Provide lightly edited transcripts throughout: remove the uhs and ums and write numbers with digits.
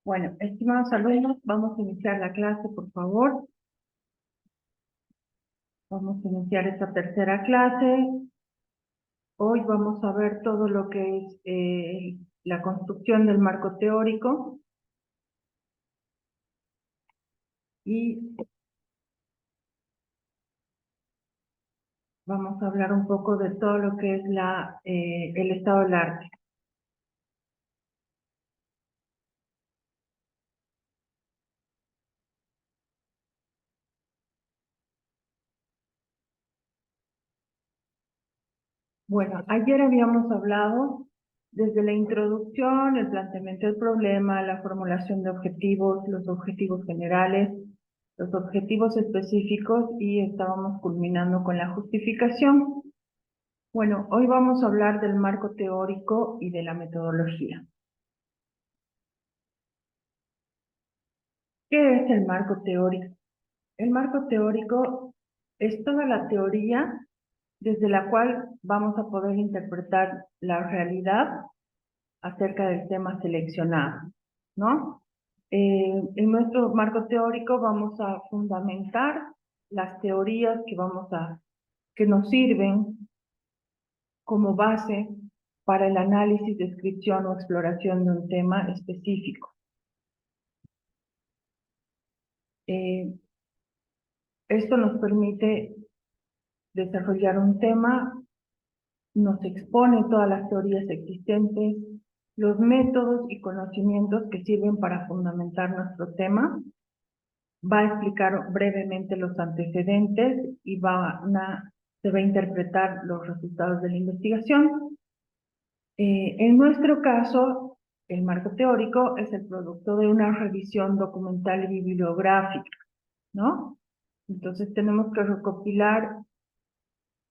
Bueno, estimados alumnos, vamos a iniciar la clase, por favor. Vamos a iniciar esta tercera clase. Hoy vamos a ver todo lo que es la construcción del marco teórico y vamos a hablar un poco de todo lo que es el estado del arte. Bueno, ayer habíamos hablado desde la introducción, el planteamiento del problema, la formulación de objetivos, los objetivos generales, los objetivos específicos y estábamos culminando con la justificación. Bueno, hoy vamos a hablar del marco teórico y de la metodología. ¿Qué es el marco teórico? El marco teórico es toda la teoría desde la cual vamos a poder interpretar la realidad acerca del tema seleccionado, ¿no? En nuestro marco teórico vamos a fundamentar las teorías que nos sirven como base para el análisis, descripción o exploración de un tema específico. Esto nos permite desarrollar un tema, nos expone todas las teorías existentes, los métodos y conocimientos que sirven para fundamentar nuestro tema, va a explicar brevemente los antecedentes y se va a interpretar los resultados de la investigación. En nuestro caso, el marco teórico es el producto de una revisión documental y bibliográfica, ¿no? Entonces tenemos que recopilar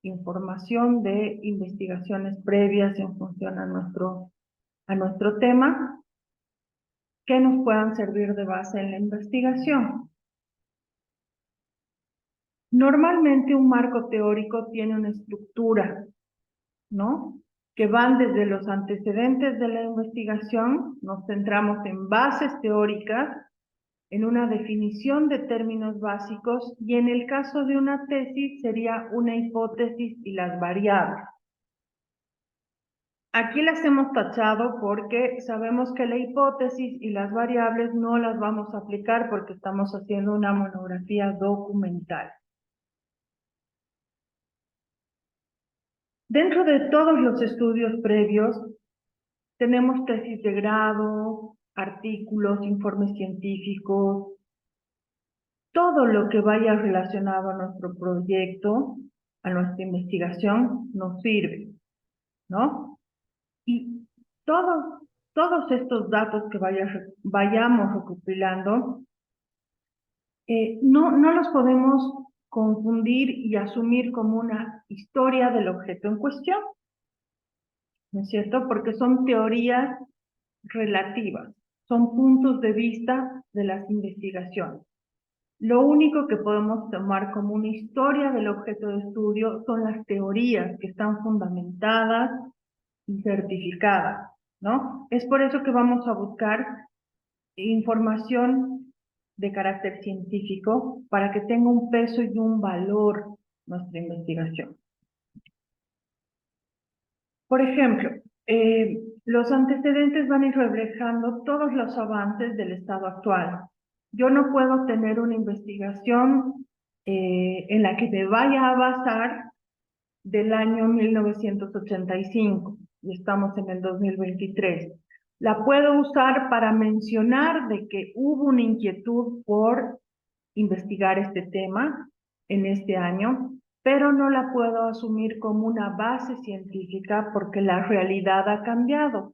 información de investigaciones previas en función a nuestro tema que nos puedan servir de base en la investigación. Normalmente un marco teórico tiene una estructura, ¿no? Que van desde los antecedentes de la investigación, nos centramos en bases teóricas, en una definición de términos básicos, y en el caso de una tesis sería una hipótesis y las variables. Aquí las hemos tachado porque sabemos que la hipótesis y las variables no las vamos a aplicar porque estamos haciendo una monografía documental. Dentro de todos los estudios previos, tenemos tesis de grado, artículos, informes científicos, todo lo que vaya relacionado a nuestro proyecto, a nuestra investigación, nos sirve, ¿no? Y todos estos datos que vayamos recopilando, no los podemos confundir y asumir como una historia del objeto en cuestión, ¿no es cierto? Porque son teorías relativas, son puntos de vista de las investigaciones. Lo único que podemos tomar como una historia del objeto de estudio son las teorías que están fundamentadas y certificadas, ¿no? Es por eso que vamos a buscar información de carácter científico para que tenga un peso y un valor nuestra investigación. Por ejemplo, los antecedentes van a ir reflejando todos los avances del estado actual. Yo no puedo tener una investigación en la que me vaya a basar del año 1985 y estamos en el 2023. La puedo usar para mencionar de que hubo una inquietud por investigar este tema en este año, pero no la puedo asumir como una base científica porque la realidad ha cambiado.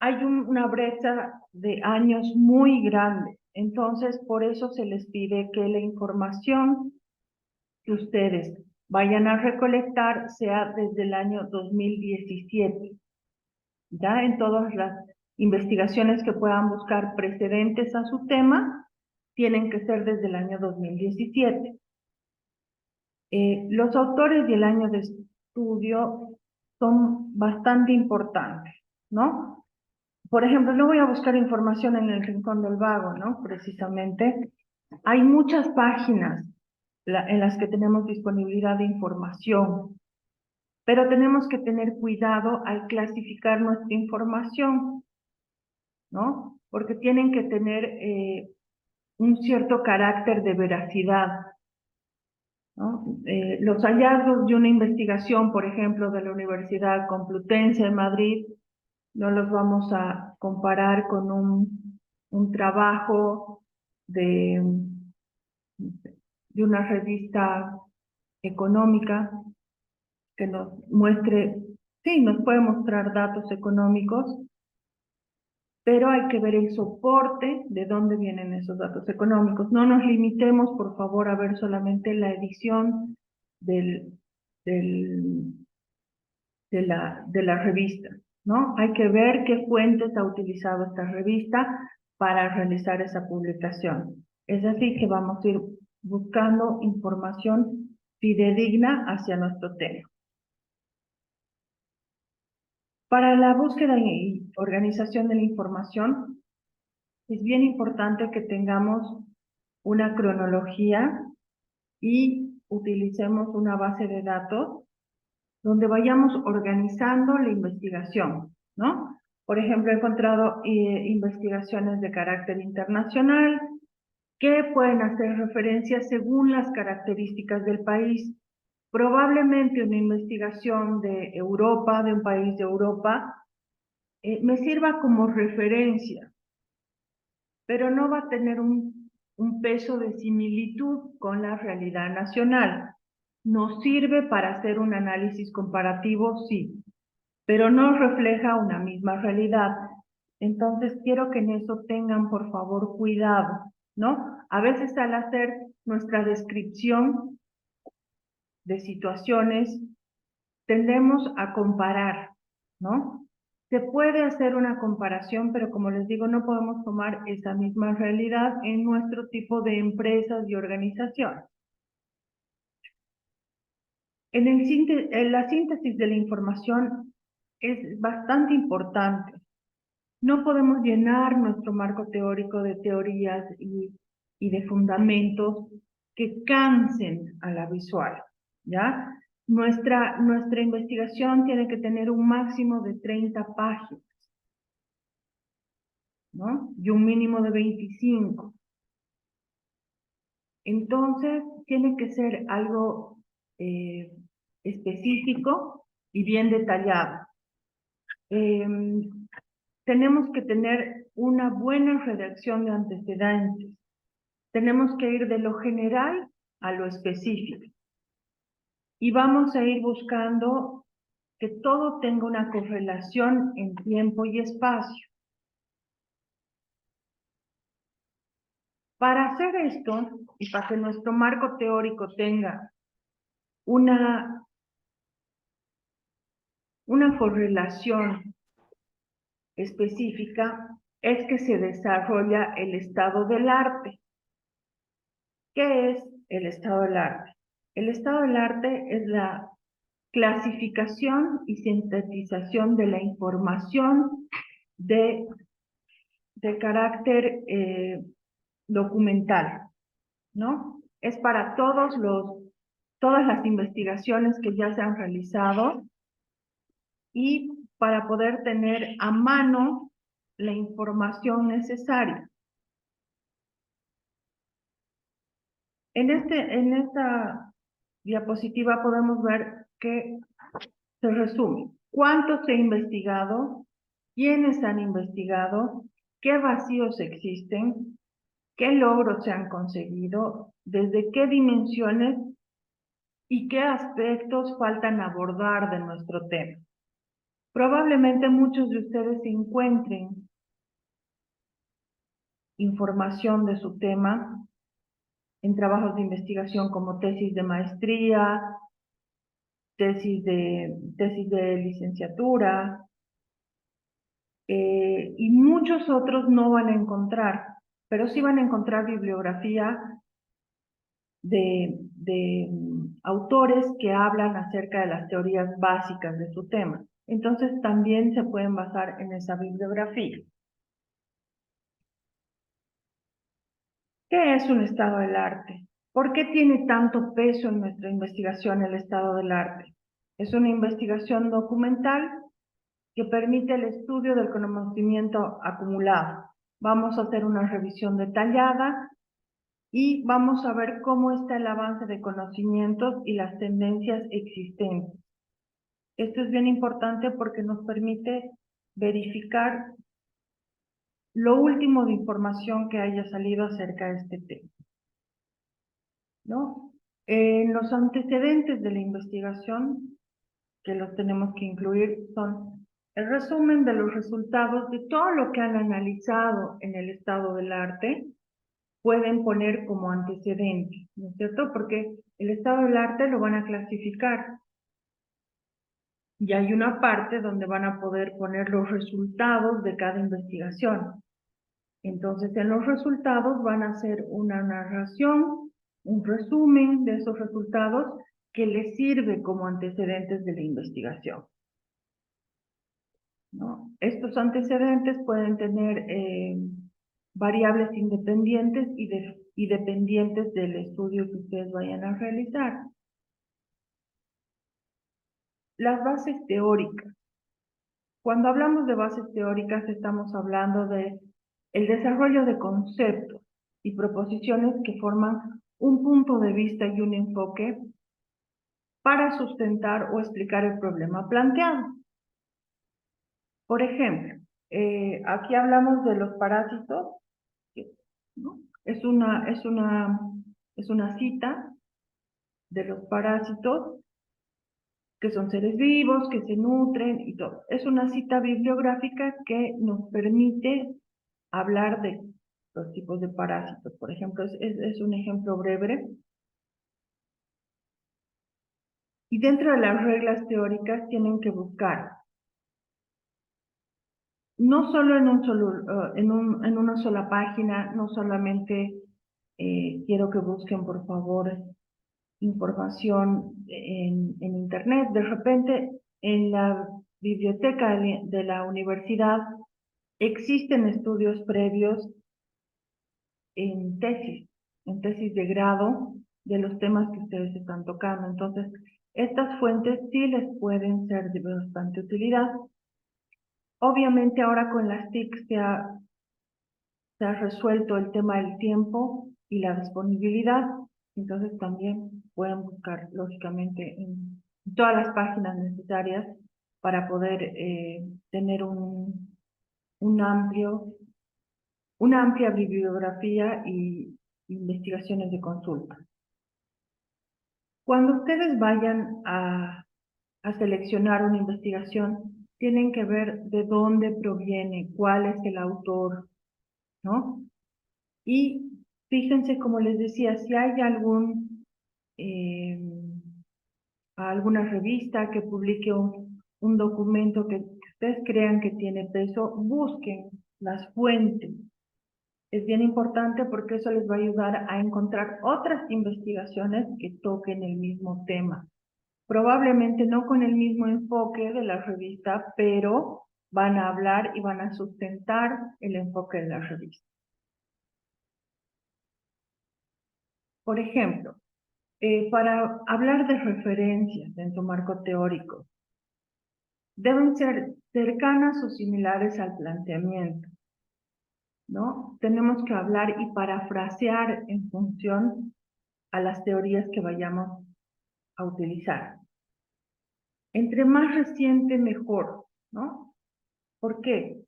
Hay una brecha de años muy grande, entonces por eso se les pide que la información que ustedes vayan a recolectar sea desde el año 2017. Ya en todas las investigaciones que puedan buscar precedentes a su tema, tienen que ser desde el año 2017. Los autores y el año de estudio son bastante importantes, ¿no? por ejemplo, no voy a buscar información en el Rincón del Vago, ¿no? Precisamente. Hay muchas páginas en las que tenemos disponibilidad de información, pero tenemos que tener cuidado al clasificar nuestra información, ¿no? Porque tienen que tener un cierto carácter de veracidad, ¿no? Los hallazgos de una investigación, por ejemplo, de la Universidad Complutense de Madrid, no los vamos a comparar con un trabajo de una revista económica que nos muestre, sí, nos puede mostrar datos económicos, pero hay que ver el soporte de dónde vienen esos datos económicos. No nos limitemos, por favor, a ver solamente la edición del, del, de la revista, ¿no? Hay que ver qué fuentes ha utilizado esta revista para realizar esa publicación. Es así que vamos a ir buscando información fidedigna hacia nuestro tema. Para la búsqueda y organización de la información, es bien importante que tengamos una cronología y utilicemos una base de datos donde vayamos organizando la investigación, ¿no? Por ejemplo, he encontrado investigaciones de carácter internacional que pueden hacer referencia según las características del país. Probablemente una investigación de Europa, de un país de Europa, me sirva como referencia, pero no va a tener un peso de similitud con la realidad nacional. Nos sirve para hacer un análisis comparativo, sí, pero no refleja una misma realidad. Entonces, quiero que en eso tengan, por favor, cuidado, ¿no? A veces al hacer nuestra descripción de situaciones, tendemos a comparar, ¿no? Se puede hacer una comparación, pero como les digo, no podemos tomar esa misma realidad en nuestro tipo de empresas y organizaciones. En la síntesis de la información es bastante importante. No podemos llenar nuestro marco teórico de teorías y de fundamentos que cansen a la visual, ¿ya? Nuestra investigación tiene que tener un máximo de 30 páginas, ¿no? Y un mínimo de 25. Entonces, tiene que ser algo específico y bien detallado. Tenemos que tener una buena redacción de antecedentes. Tenemos que ir de lo general a lo específico. Y vamos a ir buscando que todo tenga una correlación en tiempo y espacio. Para hacer esto, y para que nuestro marco teórico tenga una correlación específica, es que se desarrolla el estado del arte. ¿Qué es el estado del arte? El estado del arte es la clasificación y sintetización de la información de carácter documental, ¿no? Es para todas las investigaciones que ya se han realizado y para poder tener a mano la información necesaria. En esta diapositiva podemos ver que se resume cuánto se ha investigado, quiénes han investigado, qué vacíos existen, qué logros se han conseguido, desde qué dimensiones y qué aspectos faltan abordar de nuestro tema. Probablemente muchos de ustedes encuentren información de su tema en trabajos de investigación como tesis de maestría, tesis de licenciatura, y muchos otros no van a encontrar, pero sí van a encontrar bibliografía de autores que hablan acerca de las teorías básicas de su tema. Entonces también se pueden basar en esa bibliografía. ¿Qué es un estado del arte? ¿Por qué tiene tanto peso en nuestra investigación el estado del arte? Es una investigación documental que permite el estudio del conocimiento acumulado. Vamos a hacer una revisión detallada y vamos a ver cómo está el avance de conocimientos y las tendencias existentes. Esto es bien importante porque nos permite verificar lo último de información que haya salido acerca de este tema, ¿no? Los antecedentes de la investigación, que los tenemos que incluir, son el resumen de los resultados de todo lo que han analizado en el estado del arte, pueden poner como antecedente, ¿no es cierto? Porque el estado del arte lo van a clasificar y hay una parte donde van a poder poner los resultados de cada investigación. Entonces, en los resultados van a hacer una narración, un resumen de esos resultados que les sirve como antecedentes de la investigación, ¿no? Estos antecedentes pueden tener variables independientes y dependientes del estudio que ustedes vayan a realizar. Las bases teóricas. Cuando hablamos de bases teóricas, estamos hablando de el desarrollo de conceptos y proposiciones que forman un punto de vista y un enfoque para sustentar o explicar el problema planteado. Por ejemplo, aquí hablamos de los parásitos, ¿no? Es una cita de los parásitos, que son seres vivos, que se nutren y todo. Es una cita bibliográfica que nos permite hablar de los tipos de parásitos. Por ejemplo, es un ejemplo breve. Y dentro de las reglas teóricas tienen que buscar, no solo en una sola página, no solamente quiero que busquen, por favor, información en Internet. De repente, en la biblioteca de la universidad existen estudios previos en tesis de grado de los temas que ustedes están tocando. Entonces, estas fuentes sí les pueden ser de bastante utilidad. Obviamente ahora con las TIC se ha resuelto el tema del tiempo y la disponibilidad, entonces también pueden buscar lógicamente en todas las páginas necesarias para poder tener una amplia bibliografía y investigaciones de consulta. Cuando ustedes vayan a seleccionar una investigación, tienen que ver de dónde proviene, cuál es el autor, ¿no? Y fíjense, como les decía, si hay alguna revista que publique un documento que ustedes crean que tiene peso, busquen las fuentes. Es bien importante porque eso les va a ayudar a encontrar otras investigaciones que toquen el mismo tema. Probablemente no con el mismo enfoque de la revista, pero van a hablar y van a sustentar el enfoque de la revista. Por ejemplo, para hablar de referencias en su marco teórico, deben ser cercanas o similares al planteamiento, ¿no? Tenemos que hablar y parafrasear en función a las teorías que vayamos a utilizar. Entre más reciente, mejor, ¿no? ¿Por qué?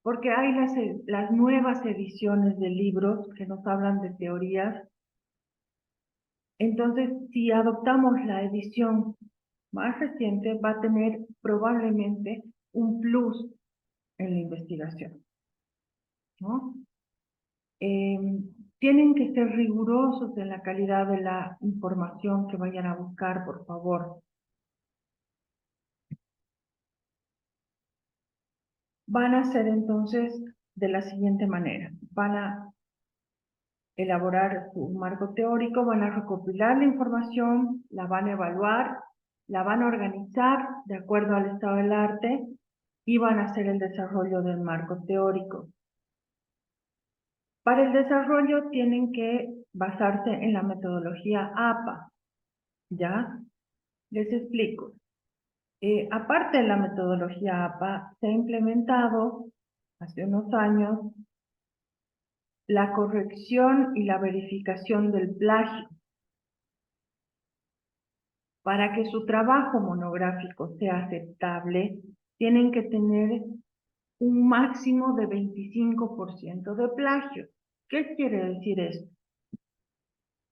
Porque hay las nuevas ediciones de libros que nos hablan de teorías. Entonces, si adoptamos la edición más reciente, va a tener probablemente un plus en la investigación, ¿no? Tienen que ser rigurosos en la calidad de la información que vayan a buscar, por favor. Van a ser entonces de la siguiente manera. Van a elaborar su marco teórico, van a recopilar la información, la van a evaluar la van a organizar de acuerdo al estado del arte y van a hacer el desarrollo del marco teórico. Para el desarrollo tienen que basarse en la metodología APA, ¿ya? Les explico. Aparte de la metodología APA, se ha implementado hace unos años la corrección y la verificación del plagio. Para que su trabajo monográfico sea aceptable, tienen que tener un máximo de 25% de plagio. ¿Qué quiere decir esto?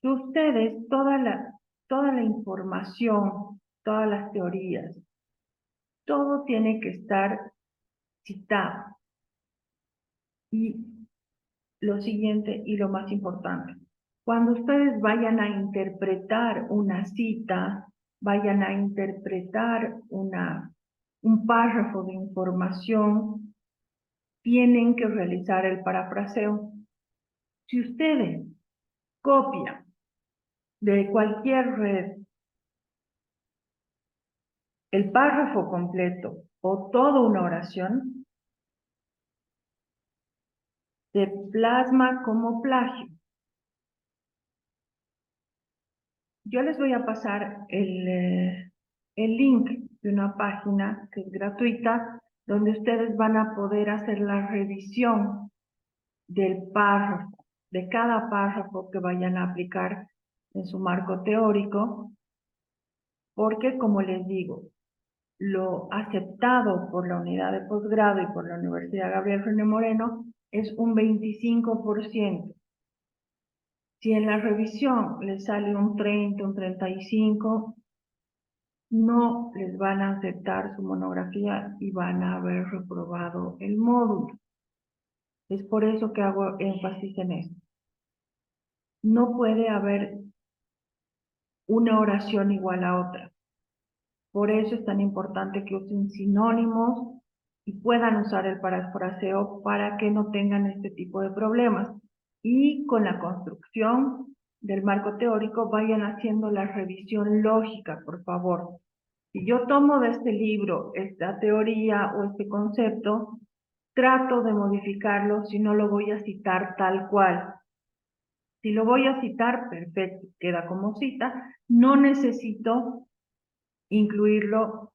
Que ustedes, toda la información, todas las teorías, todo tiene que estar citado. Y lo siguiente y lo más importante, cuando ustedes vayan a interpretar una cita, vayan a interpretar un párrafo de información, tienen que realizar el parafraseo. Si ustedes copian de cualquier red el párrafo completo o toda una oración, se plasma como plagio. Yo les voy a pasar el link de una página que es gratuita, donde ustedes van a poder hacer la revisión del párrafo, de cada párrafo que vayan a aplicar en su marco teórico, porque como les digo, lo aceptado por la unidad de posgrado y por la Universidad Gabriel René Moreno es un 25%. Si en la revisión les sale un 30, un 35, no les van a aceptar su monografía y van a haber reprobado el módulo. Es por eso que hago énfasis en esto. No puede haber una oración igual a otra. Por eso es tan importante que usen sinónimos y puedan usar el parafraseo para que no tengan este tipo de problemas. Y con la construcción del marco teórico vayan haciendo la revisión lógica, por favor. Si yo tomo de este libro esta teoría o este concepto, trato de modificarlo si no lo voy a citar tal cual. Si lo voy a citar, perfecto, queda como cita. No necesito incluirlo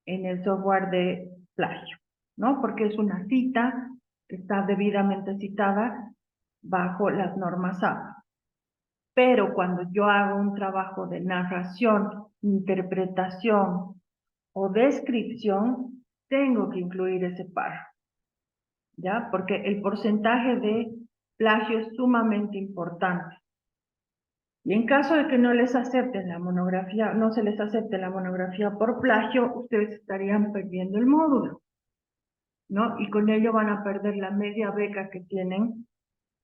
en el software de plagio, ¿no? Porque es una cita que está debidamente citada bajo las normas APA. Pero cuando yo hago un trabajo de narración, interpretación o descripción, tengo que incluir ese párrafo, ¿ya? Porque el porcentaje de plagio es sumamente importante. Y en caso de que no les acepten la monografía, no se les acepte la monografía por plagio, ustedes estarían perdiendo el módulo, ¿no? Y con ello van a perder la media beca que tienen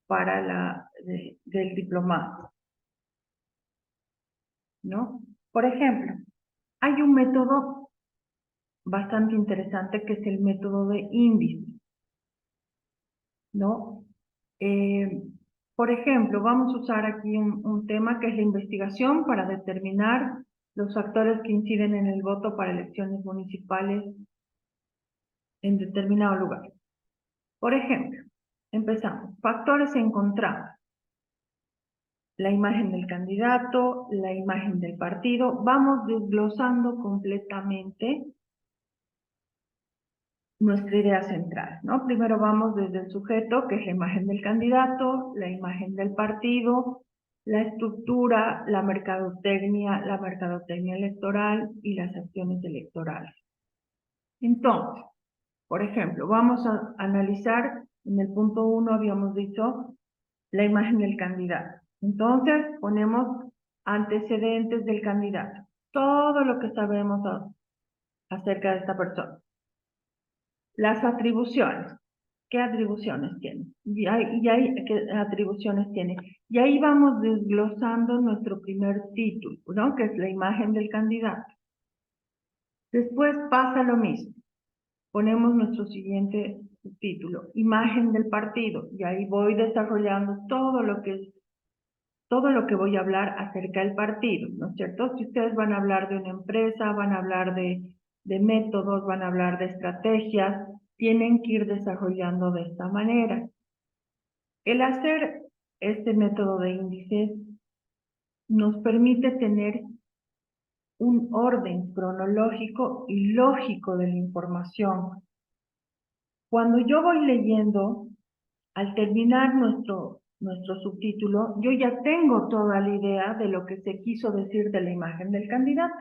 para del diplomado, ¿no? Por ejemplo, hay un método bastante interesante que es el método de índice, ¿no? Por ejemplo, vamos a usar aquí un tema que es la investigación para determinar los factores que inciden en el voto para elecciones municipales en determinado lugar. Por ejemplo, empezamos. Factores encontrados. La imagen del candidato, la imagen del partido. Vamos desglosando completamente nuestra idea central, ¿no? Primero vamos desde el sujeto, que es la imagen del candidato, la imagen del partido, la estructura, la mercadotecnia electoral y las acciones electorales. Entonces, por ejemplo, vamos a analizar, en el punto 1 habíamos dicho, la imagen del candidato. Entonces, ponemos antecedentes del candidato, todo lo que sabemos acerca de esta persona. Las atribuciones. ¿Qué atribuciones tiene? ¿Qué atribuciones tiene? Y ahí vamos desglosando nuestro primer título, ¿no? Que es la imagen del candidato. Después pasa lo mismo. Ponemos nuestro siguiente título, imagen del partido. Y ahí voy desarrollando todo lo que es todo lo que voy a hablar acerca del partido, ¿no es cierto? Si ustedes van a hablar de una empresa, van a hablar de métodos, van a hablar de estrategias, tienen que ir desarrollando de esta manera. El hacer este método de índices nos permite tener un orden cronológico y lógico de la información. Cuando yo voy leyendo, al terminar nuestro subtítulo, yo ya tengo toda la idea de lo que se quiso decir de la imagen del candidato.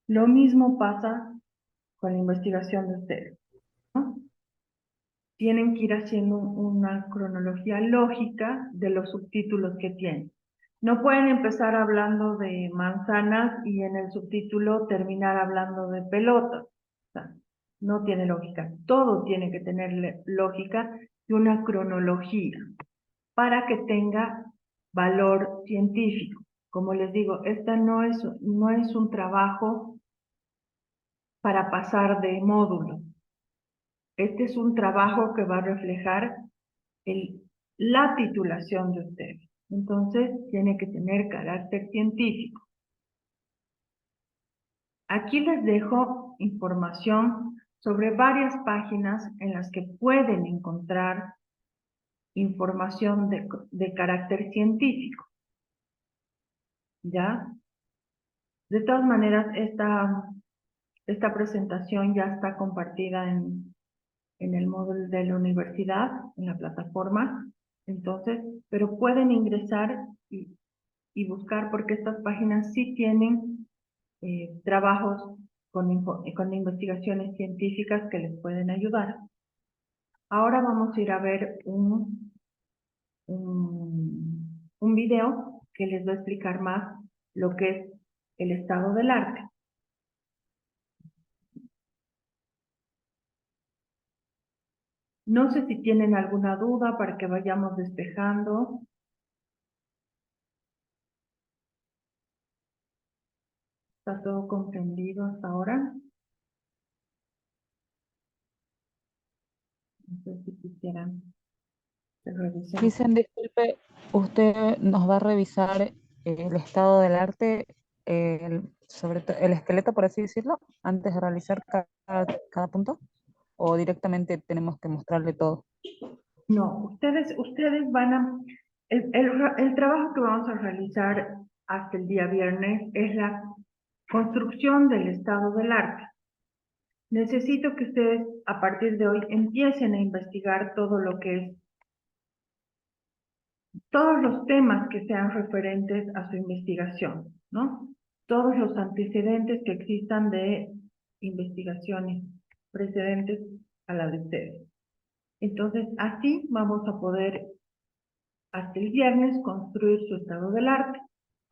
Lo mismo pasa con la investigación de ustedes, ¿no? Tienen que ir haciendo una cronología lógica de los subtítulos que tienen. No pueden empezar hablando de manzanas y en el subtítulo terminar hablando de pelotas. O sea, no tiene lógica. Todo tiene que tener lógica y una cronología para que tenga valor científico. Como les digo, esta no es un trabajo para pasar de módulo. Este es un trabajo que va a reflejar la titulación de ustedes. Entonces, tiene que tener carácter científico. Aquí les dejo información sobre varias páginas en las que pueden encontrar información de carácter científico. ¿Ya? De todas maneras, esta presentación ya está compartida en el módulo de la universidad, en la plataforma. Entonces, pero pueden ingresar y buscar porque estas páginas sí tienen trabajos con investigaciones científicas que les pueden ayudar. Ahora vamos a ir a ver un video que les va a explicar más lo que es el estado del arte. No sé si tienen alguna duda para que vayamos despejando. ¿Está todo comprendido hasta ahora? No sé si quisieran revisar. Dicen, disculpe, usted nos va a revisar el estado del arte, sobre el esqueleto, por así decirlo, antes de realizar cada punto, o directamente tenemos que mostrarle todo. No, ustedes van a... El trabajo que vamos a realizar hasta el día viernes es la construcción del estado del arte. Necesito que ustedes a partir de hoy empiecen a investigar todo lo que es, todos los temas que sean referentes a su investigación, ¿no? Todos los antecedentes que existan de investigaciones precedentes a la de ustedes. Entonces, así vamos a poder hasta el viernes construir su estado del arte.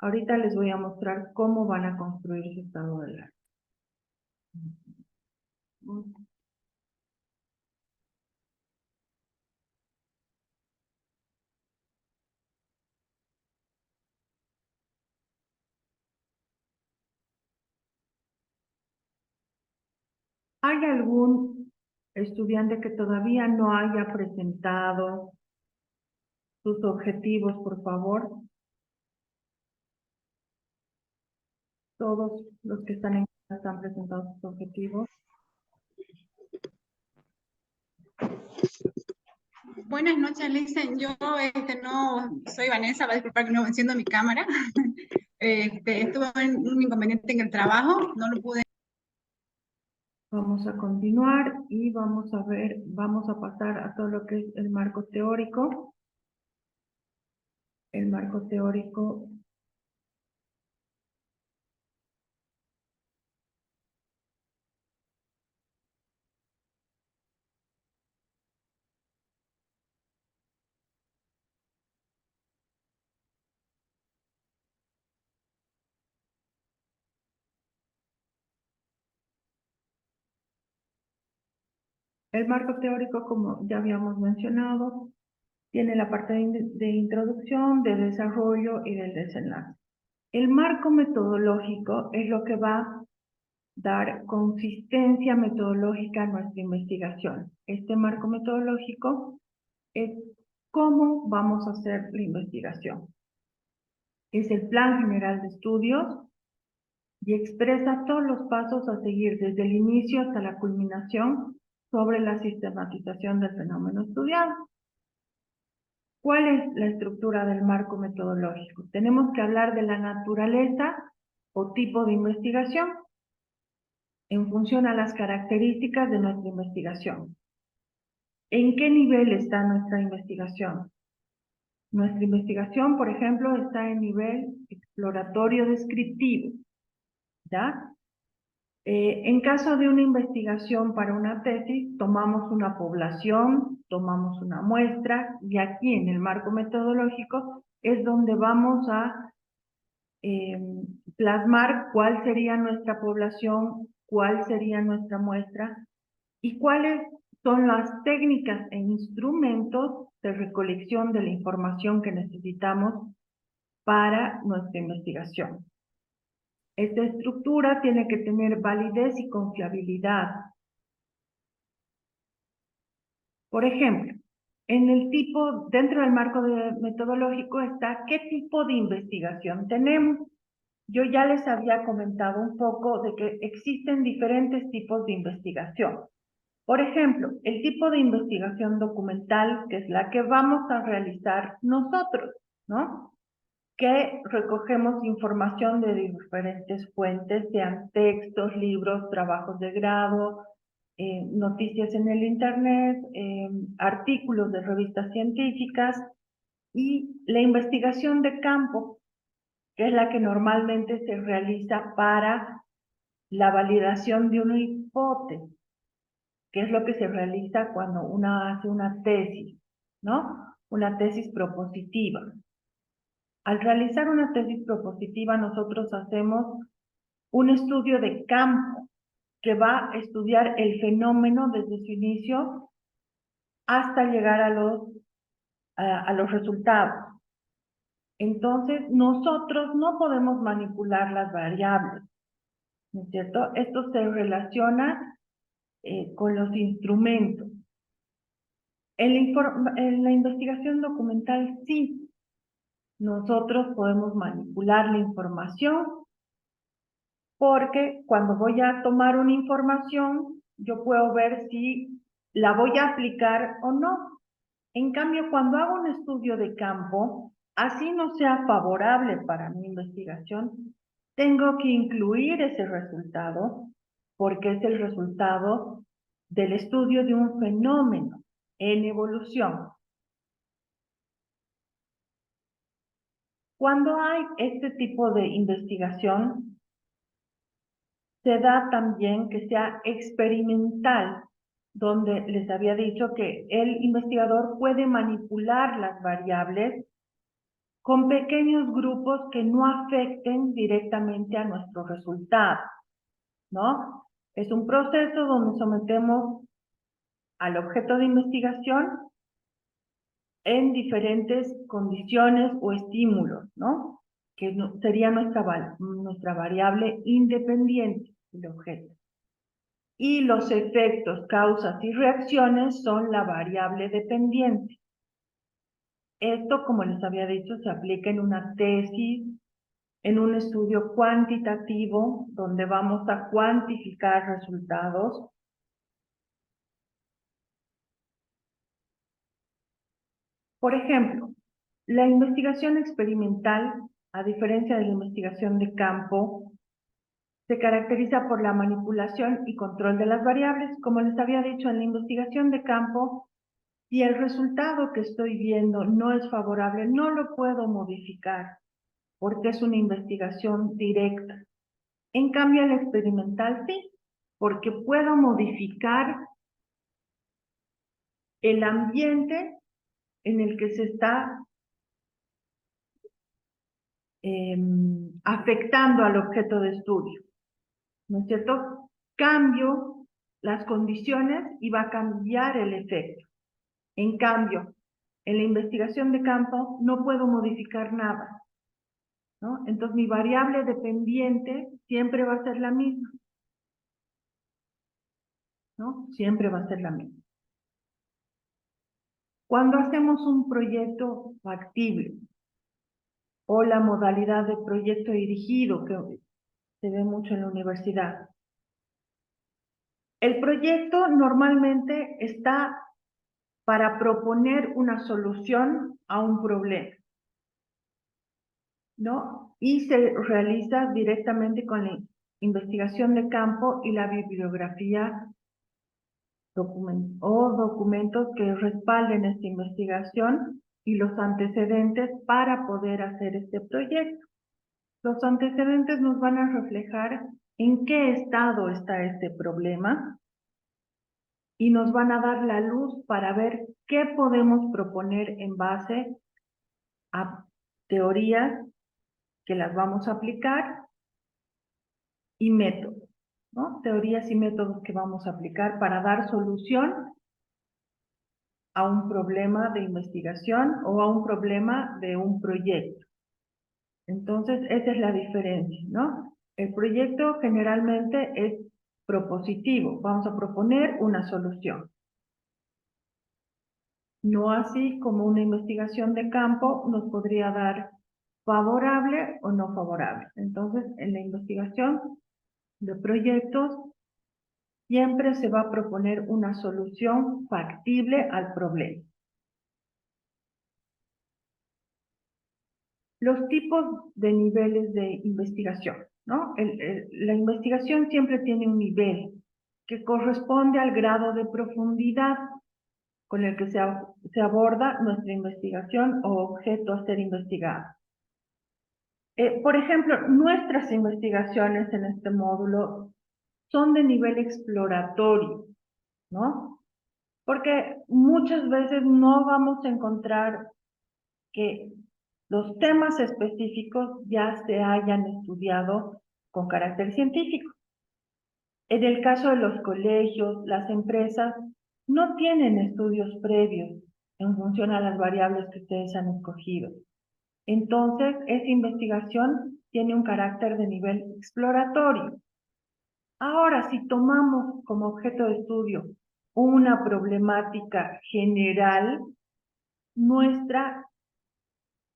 Ahorita les voy a mostrar cómo van a construir su estado del arte. ¿Hay algún estudiante que todavía no haya presentado sus objetivos, por favor? Todos los que están en clase han presentado sus objetivos. Buenas noches, Listen. Yo no soy Vanessa, va a disculpar que no enciendo mi cámara. Estuve en un inconveniente en el trabajo, no lo pude. Vamos a continuar y vamos a ver, vamos a pasar a todo lo que es el marco teórico. El marco teórico. El marco teórico, como ya habíamos mencionado, tiene la parte de introducción, de desarrollo y del desenlace. El marco metodológico es lo que va a dar consistencia metodológica a nuestra investigación. Este marco metodológico es cómo vamos a hacer la investigación. Es el Plan General de Estudios y expresa todos los pasos a seguir desde el inicio hasta la culminación sobre la sistematización del fenómeno estudiado. ¿Cuál es la estructura del marco metodológico? Tenemos que hablar de la naturaleza o tipo de investigación en función a las características de nuestra investigación. ¿En qué nivel está nuestra investigación? Nuestra investigación, por ejemplo, está en nivel exploratorio descriptivo, ¿ya? En caso de una investigación para una tesis, tomamos una población, tomamos una muestra, y aquí en el marco metodológico es donde vamos a plasmar cuál sería nuestra población, cuál sería nuestra muestra y cuáles son las técnicas e instrumentos de recolección de la información que necesitamos para nuestra investigación. Esta estructura tiene que tener validez y confiabilidad. Por ejemplo, dentro del marco metodológico está qué tipo de investigación tenemos. Yo ya les había comentado un poco de que existen diferentes tipos de investigación. Por ejemplo, el tipo de investigación documental, que es la que vamos a realizar nosotros, ¿no? Que recogemos información de diferentes fuentes, sean textos, libros, trabajos de grado, noticias en el internet, artículos de revistas científicas, y la investigación de campo, que es la que normalmente se realiza para la validación de una hipótesis, que es lo que se realiza cuando uno hace una tesis, ¿no? Una tesis propositiva. Al realizar una tesis propositiva, nosotros hacemos un estudio de campo que va a estudiar el fenómeno desde su inicio hasta llegar a los resultados. Entonces, nosotros no podemos manipular las variables, ¿no es cierto? Esto se relaciona con los instrumentos. En la investigación documental, sí, nosotros podemos manipular la información, porque cuando voy a tomar una información, yo puedo ver si la voy a aplicar o no. En cambio, cuando hago un estudio de campo, así no sea favorable para mi investigación, tengo que incluir ese resultado, porque es el resultado del estudio de un fenómeno en evolución. Cuando hay este tipo de investigación, se da también que sea experimental, donde les había dicho que el investigador puede manipular las variables con pequeños grupos que no afecten directamente a nuestro resultado, ¿no? Es un proceso donde sometemos al objeto de investigación en diferentes condiciones o estímulos, ¿no? Que sería nuestra variable independiente del objeto. Y los efectos, causas y reacciones son la variable dependiente. Esto, como les había dicho, se aplica en una tesis, en un estudio cuantitativo, donde vamos a cuantificar resultados. Por ejemplo, la investigación experimental, a diferencia de la investigación de campo, se caracteriza por la manipulación y control de las variables. Como les había dicho, en la investigación de campo, si el resultado que estoy viendo no es favorable, no lo puedo modificar, porque es una investigación directa. En cambio, el experimental sí, porque puedo modificar el ambiente en el que se está afectando al objeto de estudio, ¿no es cierto? Cambio las condiciones y va a cambiar el efecto. En cambio, en la investigación de campo no puedo modificar nada, ¿no? Entonces mi variable dependiente siempre va a ser la misma, ¿no? Siempre va a ser la misma. Cuando hacemos un proyecto factible, o la modalidad de proyecto dirigido que se ve mucho en la universidad. El proyecto normalmente está para proponer una solución a un problema, ¿no? Y se realiza directamente con la investigación de campo y la bibliografía o documentos que respalden esta investigación y los antecedentes para poder hacer este proyecto. Los antecedentes nos van a reflejar en qué estado está este problema y nos van a dar la luz para ver qué podemos proponer en base a teorías que las vamos a aplicar y métodos, ¿no? Teorías y métodos que vamos a aplicar para dar solución a un problema de investigación o a un problema de un proyecto. Entonces, esa es la diferencia, ¿no? El proyecto generalmente es propositivo, vamos a proponer una solución. No así como una investigación de campo nos podría dar favorable o no favorable. Entonces, en la investigación de proyectos siempre se va a proponer una solución factible al problema. Los tipos de niveles de investigación, ¿no? La investigación siempre tiene un nivel que corresponde al grado de profundidad con el que se aborda nuestra investigación o objeto a ser investigado. Por ejemplo, nuestras investigaciones en este módulo son de nivel exploratorio, ¿no? Porque muchas veces no vamos a encontrar que los temas específicos ya se hayan estudiado con carácter científico. En el caso de los colegios, las empresas no tienen estudios previos en función a las variables que ustedes han escogido. Entonces, esa investigación tiene un carácter de nivel exploratorio. Ahora, si tomamos como objeto de estudio una problemática general, nuestra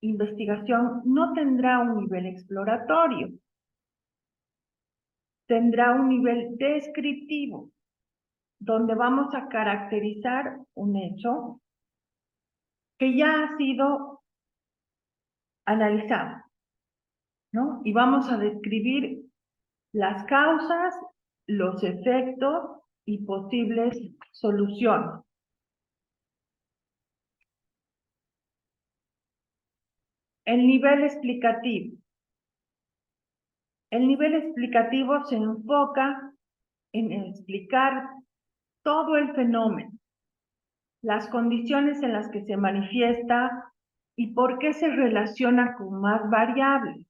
investigación no tendrá un nivel exploratorio, tendrá un nivel descriptivo, donde vamos a caracterizar un hecho que ya ha sido analizado, ¿no? Y vamos a describir las causas, los efectos y posibles soluciones. El nivel explicativo. El nivel explicativo se enfoca en explicar todo el fenómeno, las condiciones en las que se manifiesta y por qué se relaciona con más variables.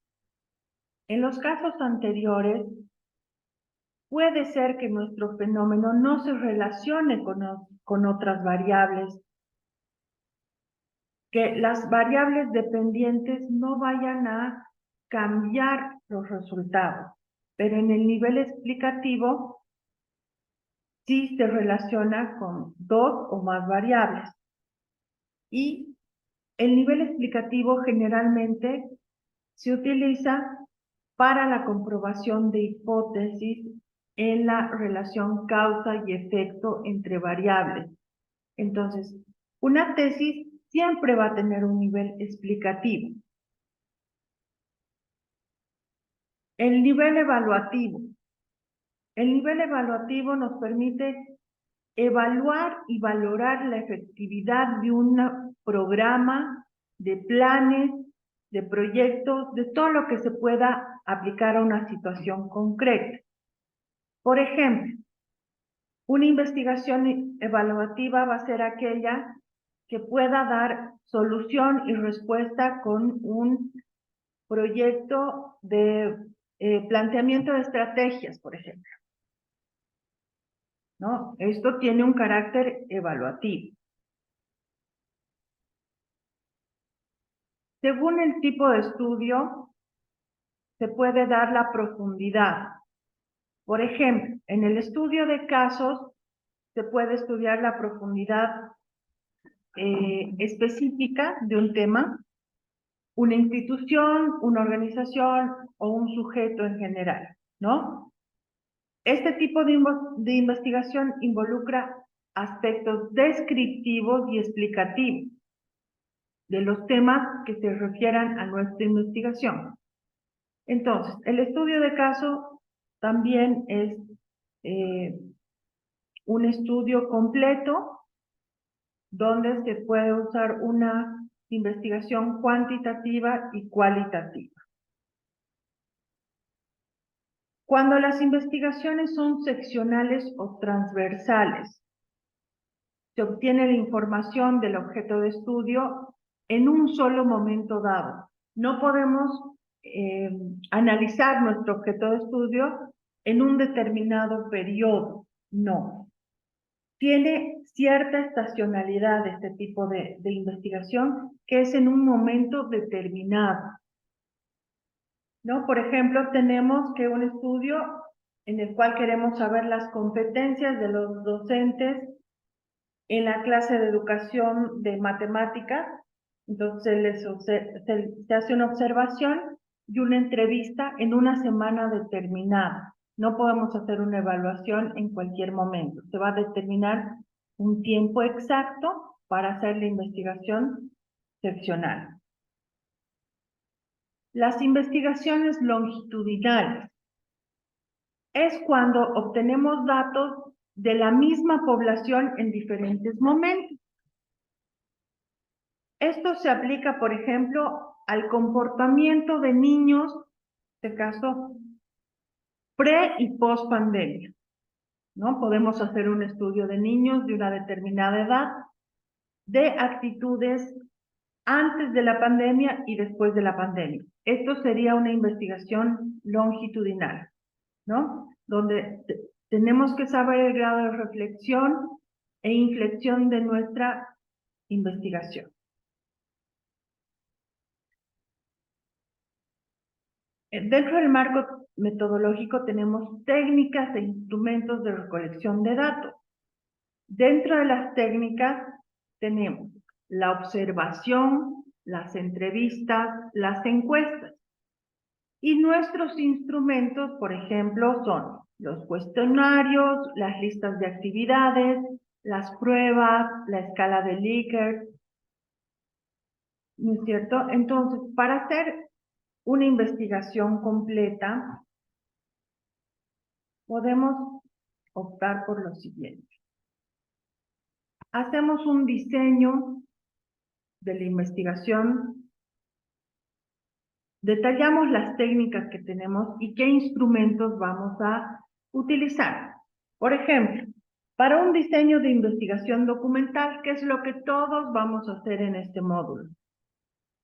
En los casos anteriores, puede ser que nuestro fenómeno no se relacione con otras variables, que las variables dependientes no vayan a cambiar los resultados, pero en el nivel explicativo sí se relaciona con dos o más variables. Y el nivel explicativo generalmente se utiliza para la comprobación de hipótesis en la relación causa y efecto entre variables. Entonces, una tesis siempre va a tener un nivel explicativo. El nivel evaluativo. El nivel evaluativo nos permite evaluar y valorar la efectividad de un programa, de planes, de proyectos, de todo lo que se pueda aplicar a una situación concreta. Por ejemplo, una investigación evaluativa va a ser aquella que pueda dar solución y respuesta con un proyecto de planteamiento de estrategias, por ejemplo, ¿no? Esto tiene un carácter evaluativo. Según el tipo de estudio, se puede dar la profundidad. Por ejemplo, en el estudio de casos, se puede estudiar la profundidad específica de un tema, una institución, una organización o un sujeto en general, ¿no? Este tipo de investigación involucra aspectos descriptivos y explicativos de los temas que se refieran a nuestra investigación. Entonces, el estudio de caso también es un estudio completo donde se puede usar una investigación cuantitativa y cualitativa. Cuando las investigaciones son seccionales o transversales, se obtiene la información del objeto de estudio en un solo momento dado. No podemos analizar nuestro objeto de estudio en un determinado periodo, no. Tiene cierta estacionalidad este tipo de investigación, que es en un momento determinado, ¿no? Por ejemplo, tenemos que un estudio en el cual queremos saber las competencias de los docentes en la clase de educación de matemáticas. Entonces se hace una observación y una entrevista en una semana determinada. No podemos hacer una evaluación en cualquier momento. Se va a determinar un tiempo exacto para hacer la investigación seccional. Las investigaciones longitudinales es cuando obtenemos datos de la misma población en diferentes momentos. Esto se aplica, por ejemplo, al comportamiento de niños, en este caso, pre y post pandemia, ¿no? Podemos hacer un estudio de niños de una determinada edad, de actitudes antes de la pandemia y después de la pandemia. Esto sería una investigación longitudinal, ¿no? Donde tenemos que saber el grado de reflexión e inflexión de nuestra investigación. Dentro del marco metodológico tenemos técnicas e instrumentos de recolección de datos. Dentro de las técnicas tenemos la observación, las entrevistas, las encuestas. Y nuestros instrumentos, por ejemplo, son los cuestionarios, las listas de actividades, las pruebas, la escala de Likert, ¿no es cierto? Entonces, para hacer una investigación completa, podemos optar por lo siguiente. Hacemos un diseño de la investigación, detallamos las técnicas que tenemos y qué instrumentos vamos a utilizar. Por ejemplo, para un diseño de investigación documental, ¿qué es lo que todos vamos a hacer en este módulo?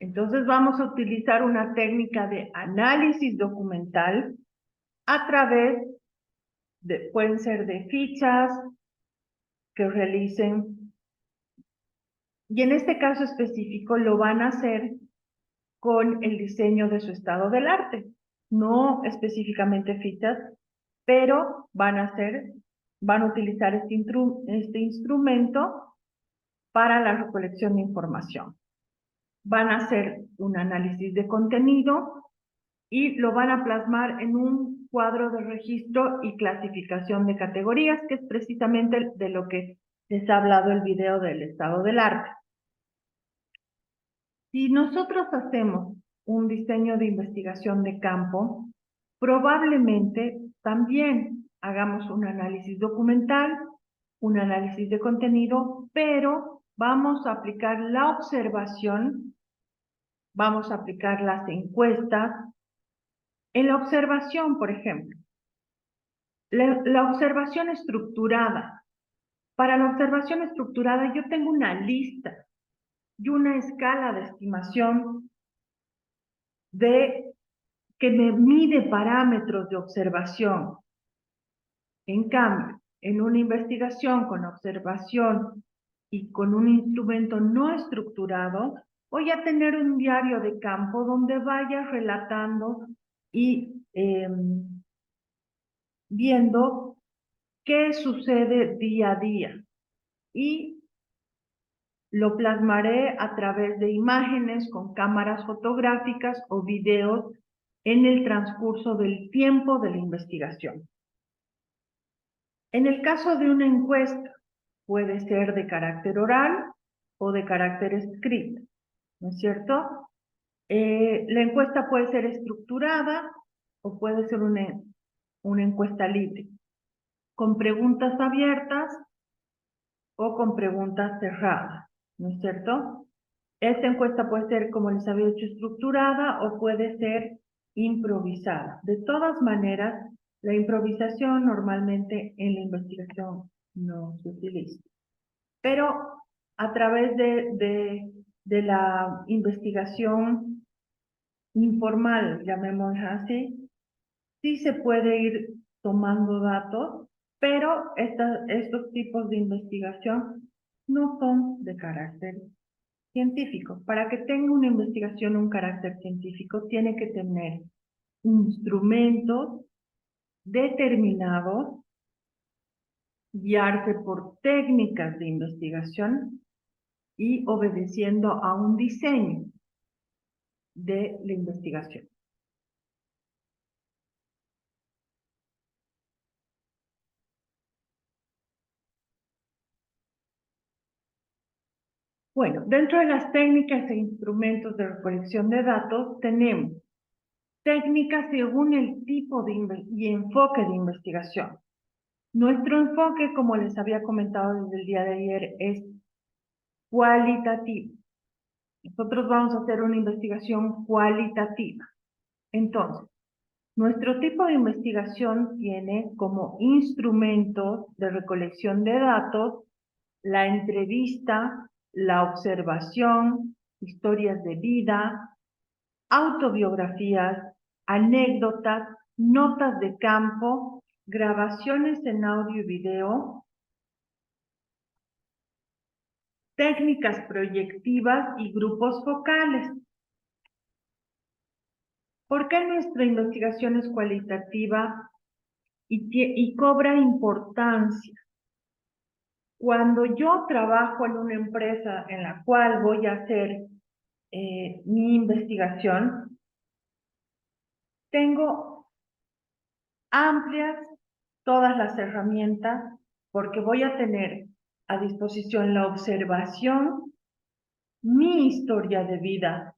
Entonces vamos a utilizar una técnica de análisis documental a través de, pueden ser de fichas que realicen, y en este caso específico lo van a hacer con el diseño de su estado del arte, no específicamente fichas, pero van a utilizar este instrumento para la recolección de información. Van a hacer un análisis de contenido y lo van a plasmar en un cuadro de registro y clasificación de categorías, que es precisamente de lo que les ha hablado el video del estado del arte. Si nosotros hacemos un diseño de investigación de campo, probablemente también hagamos un análisis documental, un análisis de contenido, pero vamos a aplicar la observación, vamos a aplicar las encuestas. En la observación, por ejemplo, la observación estructurada. Para la observación estructurada yo tengo una lista y una escala de estimación que me mide parámetros de observación. En cambio, en una investigación con observación y con un instrumento no estructurado, voy a tener un diario de campo donde vaya relatando y viendo qué sucede día a día. Y lo plasmaré a través de imágenes con cámaras fotográficas o videos en el transcurso del tiempo de la investigación. En el caso de una encuesta, puede ser de carácter oral o de carácter escrito, ¿no es cierto? La encuesta puede ser estructurada o puede ser una encuesta libre, con preguntas abiertas o con preguntas cerradas, ¿no es cierto? Esta encuesta puede ser, como les había dicho, estructurada o puede ser improvisada. De todas maneras, la improvisación normalmente en la investigación no se utiliza. Pero a través de la investigación informal, llamémosla así, sí se puede ir tomando datos, pero estos tipos de investigación no son de carácter científico. Para que tenga una investigación un carácter científico, tiene que tener instrumentos determinados, guiarse por técnicas de investigación y obedeciendo a un diseño de la investigación. Bueno, dentro de las técnicas e instrumentos de recolección de datos tenemos técnicas según el tipo y enfoque de investigación. Nuestro enfoque, como les había comentado desde el día de ayer, es cualitativo. Nosotros vamos a hacer una investigación cualitativa. Entonces, nuestro tipo de investigación tiene como instrumentos de recolección de datos la entrevista, la observación, historias de vida, autobiografías, anécdotas, notas de campo, grabaciones en audio y video, técnicas proyectivas y grupos focales. ¿Por qué nuestra investigación es cualitativa y cobra importancia? Cuando yo trabajo en una empresa en la cual voy a hacer mi investigación, tengo amplias todas las herramientas porque voy a tener a disposición la observación, mi historia de vida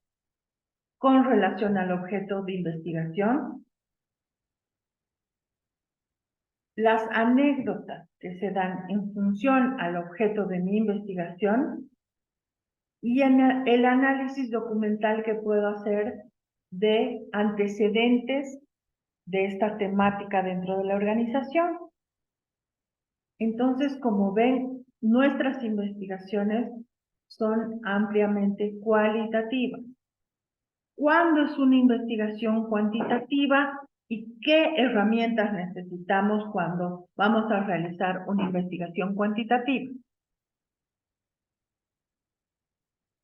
con relación al objeto de investigación, las anécdotas que se dan en función al objeto de mi investigación y el análisis documental que puedo hacer de antecedentes de esta temática dentro de la organización. Entonces, como ven, nuestras investigaciones son ampliamente cualitativas. ¿Cuándo es una investigación cuantitativa y qué herramientas necesitamos cuando vamos a realizar una investigación cuantitativa?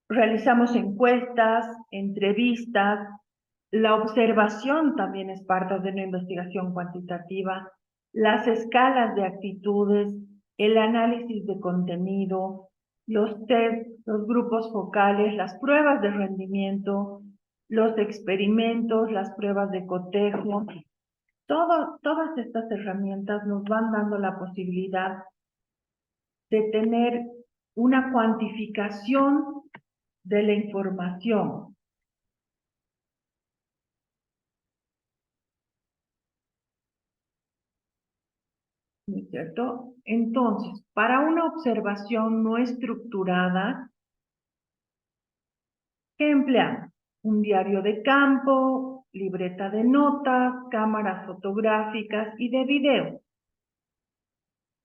Realizamos encuestas, entrevistas, la observación también es parte de una investigación cuantitativa, las escalas de actitudes, el análisis de contenido, los test, los grupos focales, las pruebas de rendimiento, los experimentos, las pruebas de cotejo. Todas estas herramientas nos van dando la posibilidad de tener una cuantificación de la información. ¿No es cierto? Entonces, para una observación no estructurada, ¿qué empleamos? Un diario de campo, libreta de notas, cámaras fotográficas y de video.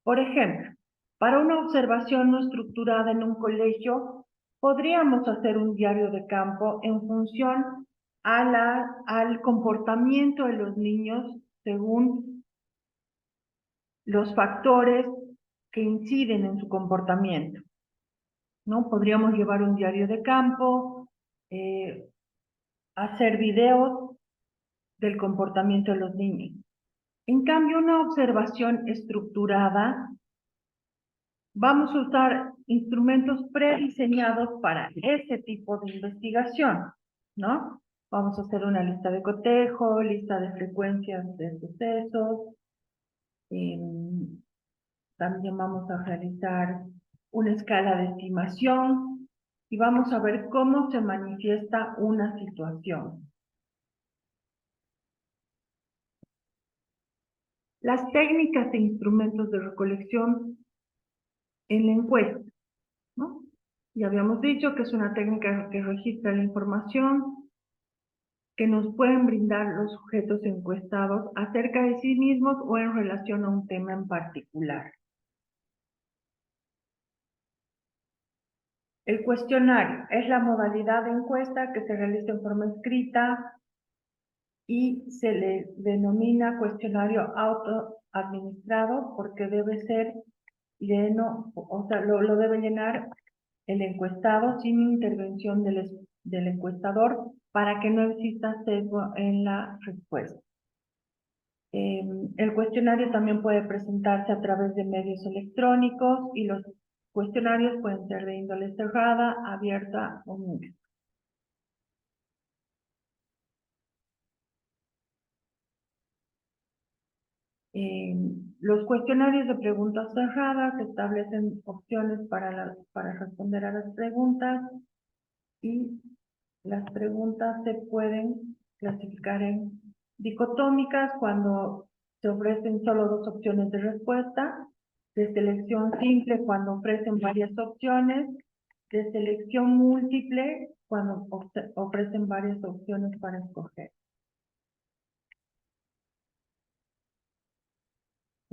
Por ejemplo, para una observación no estructurada en un colegio, podríamos hacer un diario de campo en función al comportamiento de los niños según los factores que inciden en su comportamiento, ¿no? Podríamos llevar un diario de campo, hacer videos del comportamiento de los niños. En cambio, una observación estructurada Vamos a usar instrumentos prediseñados para ese tipo de investigación, ¿no? Vamos a hacer una lista de cotejo, lista de frecuencias de sucesos. También vamos a realizar una escala de estimación y vamos a ver cómo se manifiesta una situación. Las técnicas e instrumentos de recolección en la encuesta, ¿no? Ya habíamos dicho que es una técnica que registra la información que nos pueden brindar los sujetos encuestados acerca de sí mismos o en relación a un tema en particular. El cuestionario es la modalidad de encuesta que se realiza en forma escrita y se le denomina cuestionario autoadministrado porque debe ser lleno, o sea, lo debe llenar el encuestado sin intervención del encuestador para que no exista sesgo en la respuesta. El cuestionario también puede presentarse a través de medios electrónicos y los cuestionarios pueden ser de índole cerrada, abierta o mixta. Los cuestionarios de preguntas cerradas establecen opciones para responder a las preguntas y las preguntas se pueden clasificar en dicotómicas cuando se ofrecen solo dos opciones de respuesta, de selección simple cuando ofrecen varias opciones, de selección múltiple cuando ofrecen varias opciones para escoger.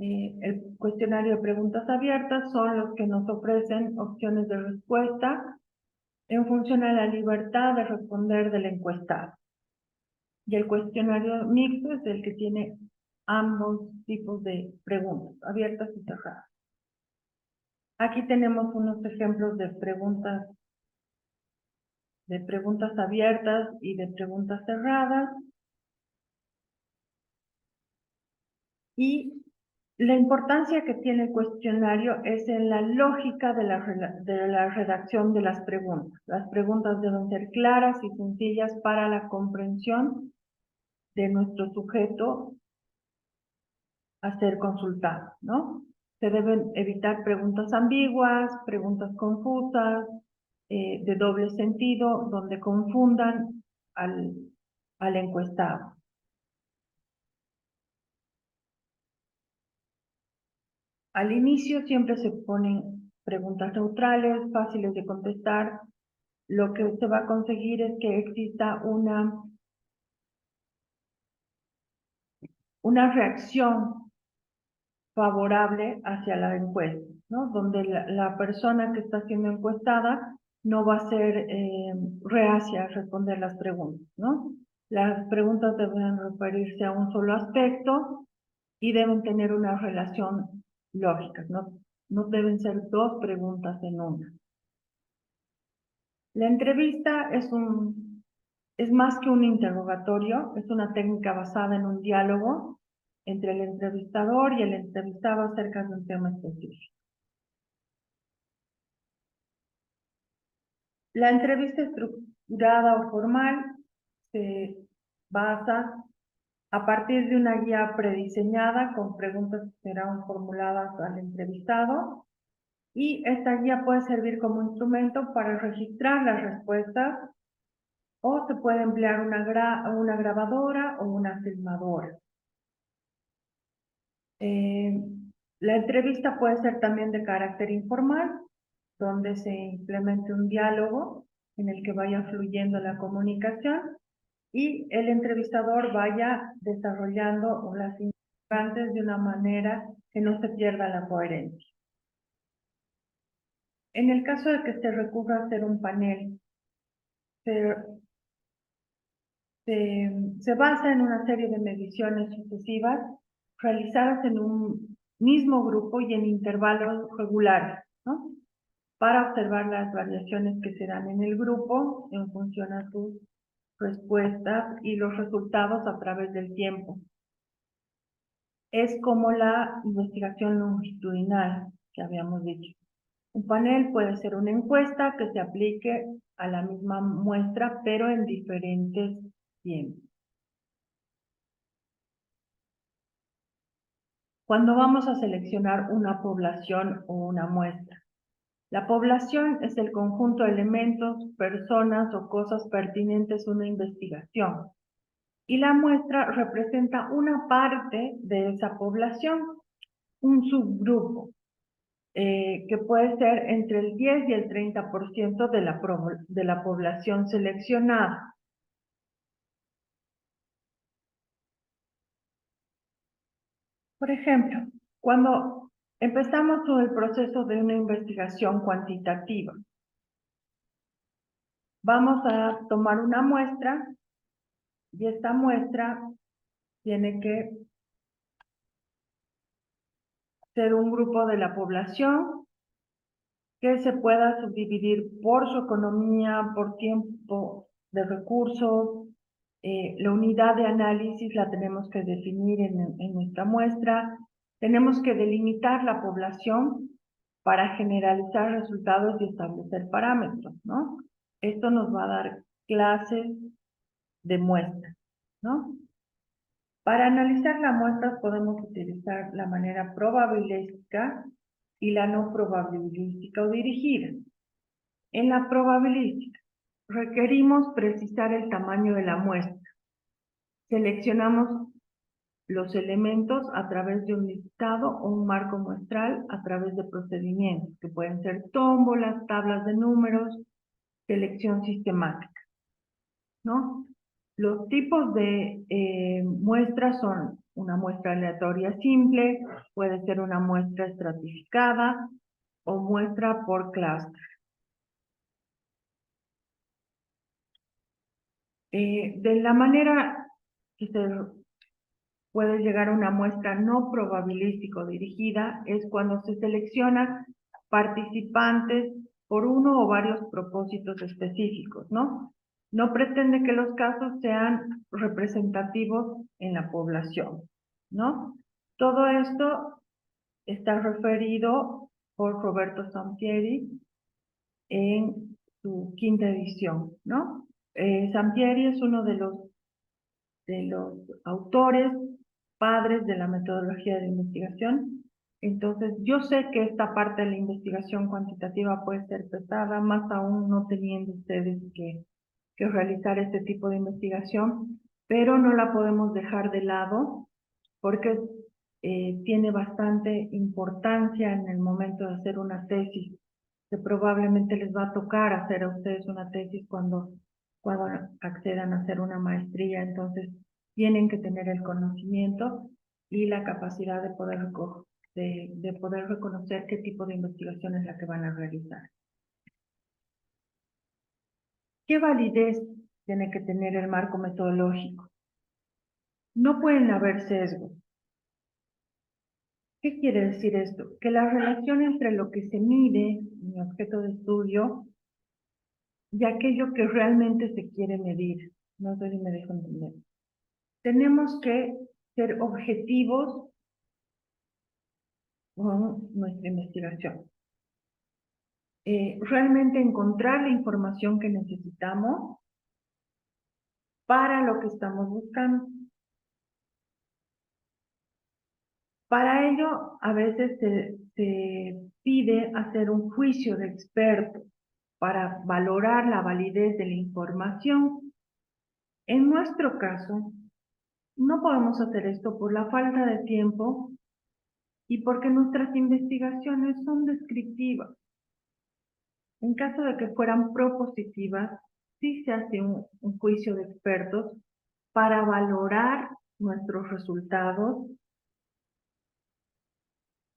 El cuestionario de preguntas abiertas son los que nos ofrecen opciones de respuesta en función a la libertad de responder del encuestado. Y el cuestionario mixto es el que tiene ambos tipos de preguntas, abiertas y cerradas. Aquí tenemos unos ejemplos de preguntas abiertas y de preguntas cerradas. Y la importancia que tiene el cuestionario es en la lógica de la redacción de las preguntas. Las preguntas deben ser claras y sencillas para la comprensión de nuestro sujeto a ser consultado, ¿no? Se deben evitar preguntas ambiguas, preguntas confusas, de doble sentido, donde confundan al encuestado. Al inicio siempre se ponen preguntas neutrales, fáciles de contestar. Lo que usted va a conseguir es que exista una reacción favorable hacia la encuesta, ¿no? Donde la persona que está siendo encuestada no va a ser reacia a responder las preguntas, ¿no? Las preguntas deben referirse a un solo aspecto y deben tener una relación lógica, no deben ser dos preguntas en una. La entrevista es más que un interrogatorio, es una técnica basada en un diálogo entre el entrevistador y el entrevistado acerca de un tema específico. La entrevista estructurada o formal se basa a partir de una guía prediseñada con preguntas que serán formuladas al entrevistado y esta guía puede servir como instrumento para registrar las respuestas o se puede emplear una grabadora o una filmadora. La entrevista puede ser también de carácter informal, donde se implemente un diálogo en el que vaya fluyendo la comunicación y el entrevistador vaya desarrollando las interrogantes de una manera que no se pierda la coherencia. En el caso de que se recurra a hacer un panel, se basa en una serie de mediciones sucesivas realizadas en un mismo grupo y en intervalos regulares, ¿no? Para observar las variaciones que se dan en el grupo en función a sus respuestas y los resultados a través del tiempo. Es como la investigación longitudinal que habíamos dicho. Un panel puede ser una encuesta que se aplique a la misma muestra, pero en diferentes tiempos. Cuando vamos a seleccionar una población o una muestra, la población es el conjunto de elementos, personas o cosas pertinentes a una investigación. Y la muestra representa una parte de esa población, un subgrupo, que puede ser entre el 10 y el 30% de la población seleccionada. Por ejemplo, cuando empezamos con el proceso de una investigación cuantitativa, vamos a tomar una muestra y esta muestra tiene que ser un grupo de la población que se pueda subdividir por su economía, por tiempo de recursos. La unidad de análisis la tenemos que definir en nuestra muestra. Tenemos que delimitar la población para generalizar resultados y establecer parámetros, ¿no? Esto nos va a dar clases de muestras, ¿no? Para analizar la muestra podemos utilizar la manera probabilística y la no probabilística o dirigida. En la probabilística, requerimos precisar el tamaño de la muestra. Seleccionamos los elementos a través de un listado o un marco muestral a través de procedimientos, que pueden ser tómbolas, tablas de números, selección sistemática, ¿no? Los tipos de muestras son una muestra aleatoria simple, puede ser una muestra estratificada o muestra por clúster. De la manera que se puede llegar a una muestra no probabilístico dirigida es cuando se seleccionan participantes por uno o varios propósitos específicos, ¿no? No pretende que los casos sean representativos en la población, ¿no? Todo esto está referido por Roberto Sampieri en su quinta edición, ¿no? Sampieri es uno de los autores, padres de la metodología de investigación. Entonces, yo sé que esta parte de la investigación cuantitativa puede ser pesada, más aún no teniendo ustedes que realizar este tipo de investigación, pero no la podemos dejar de lado porque tiene bastante importancia en el momento de hacer una tesis, que probablemente les va a tocar hacer a ustedes una tesis cuando accedan a hacer una maestría. Entonces tienen que tener el conocimiento y la capacidad de poder reconocer qué tipo de investigación es la que van a realizar. ¿Qué validez tiene que tener el marco metodológico? No pueden haber sesgos. ¿Qué quiere decir esto? Que la relación entre lo que se mide, mi objeto de estudio, y aquello que realmente se quiere medir. No sé si me dejo entender. Tenemos que ser objetivos con nuestra investigación. Realmente encontrar la información que necesitamos para lo que estamos buscando. Para ello, a veces se pide hacer un juicio de experto para valorar la validez de la información. En nuestro caso, no podemos hacer esto por la falta de tiempo y porque nuestras investigaciones son descriptivas. En caso de que fueran propositivas, sí se hace un juicio de expertos para valorar nuestros resultados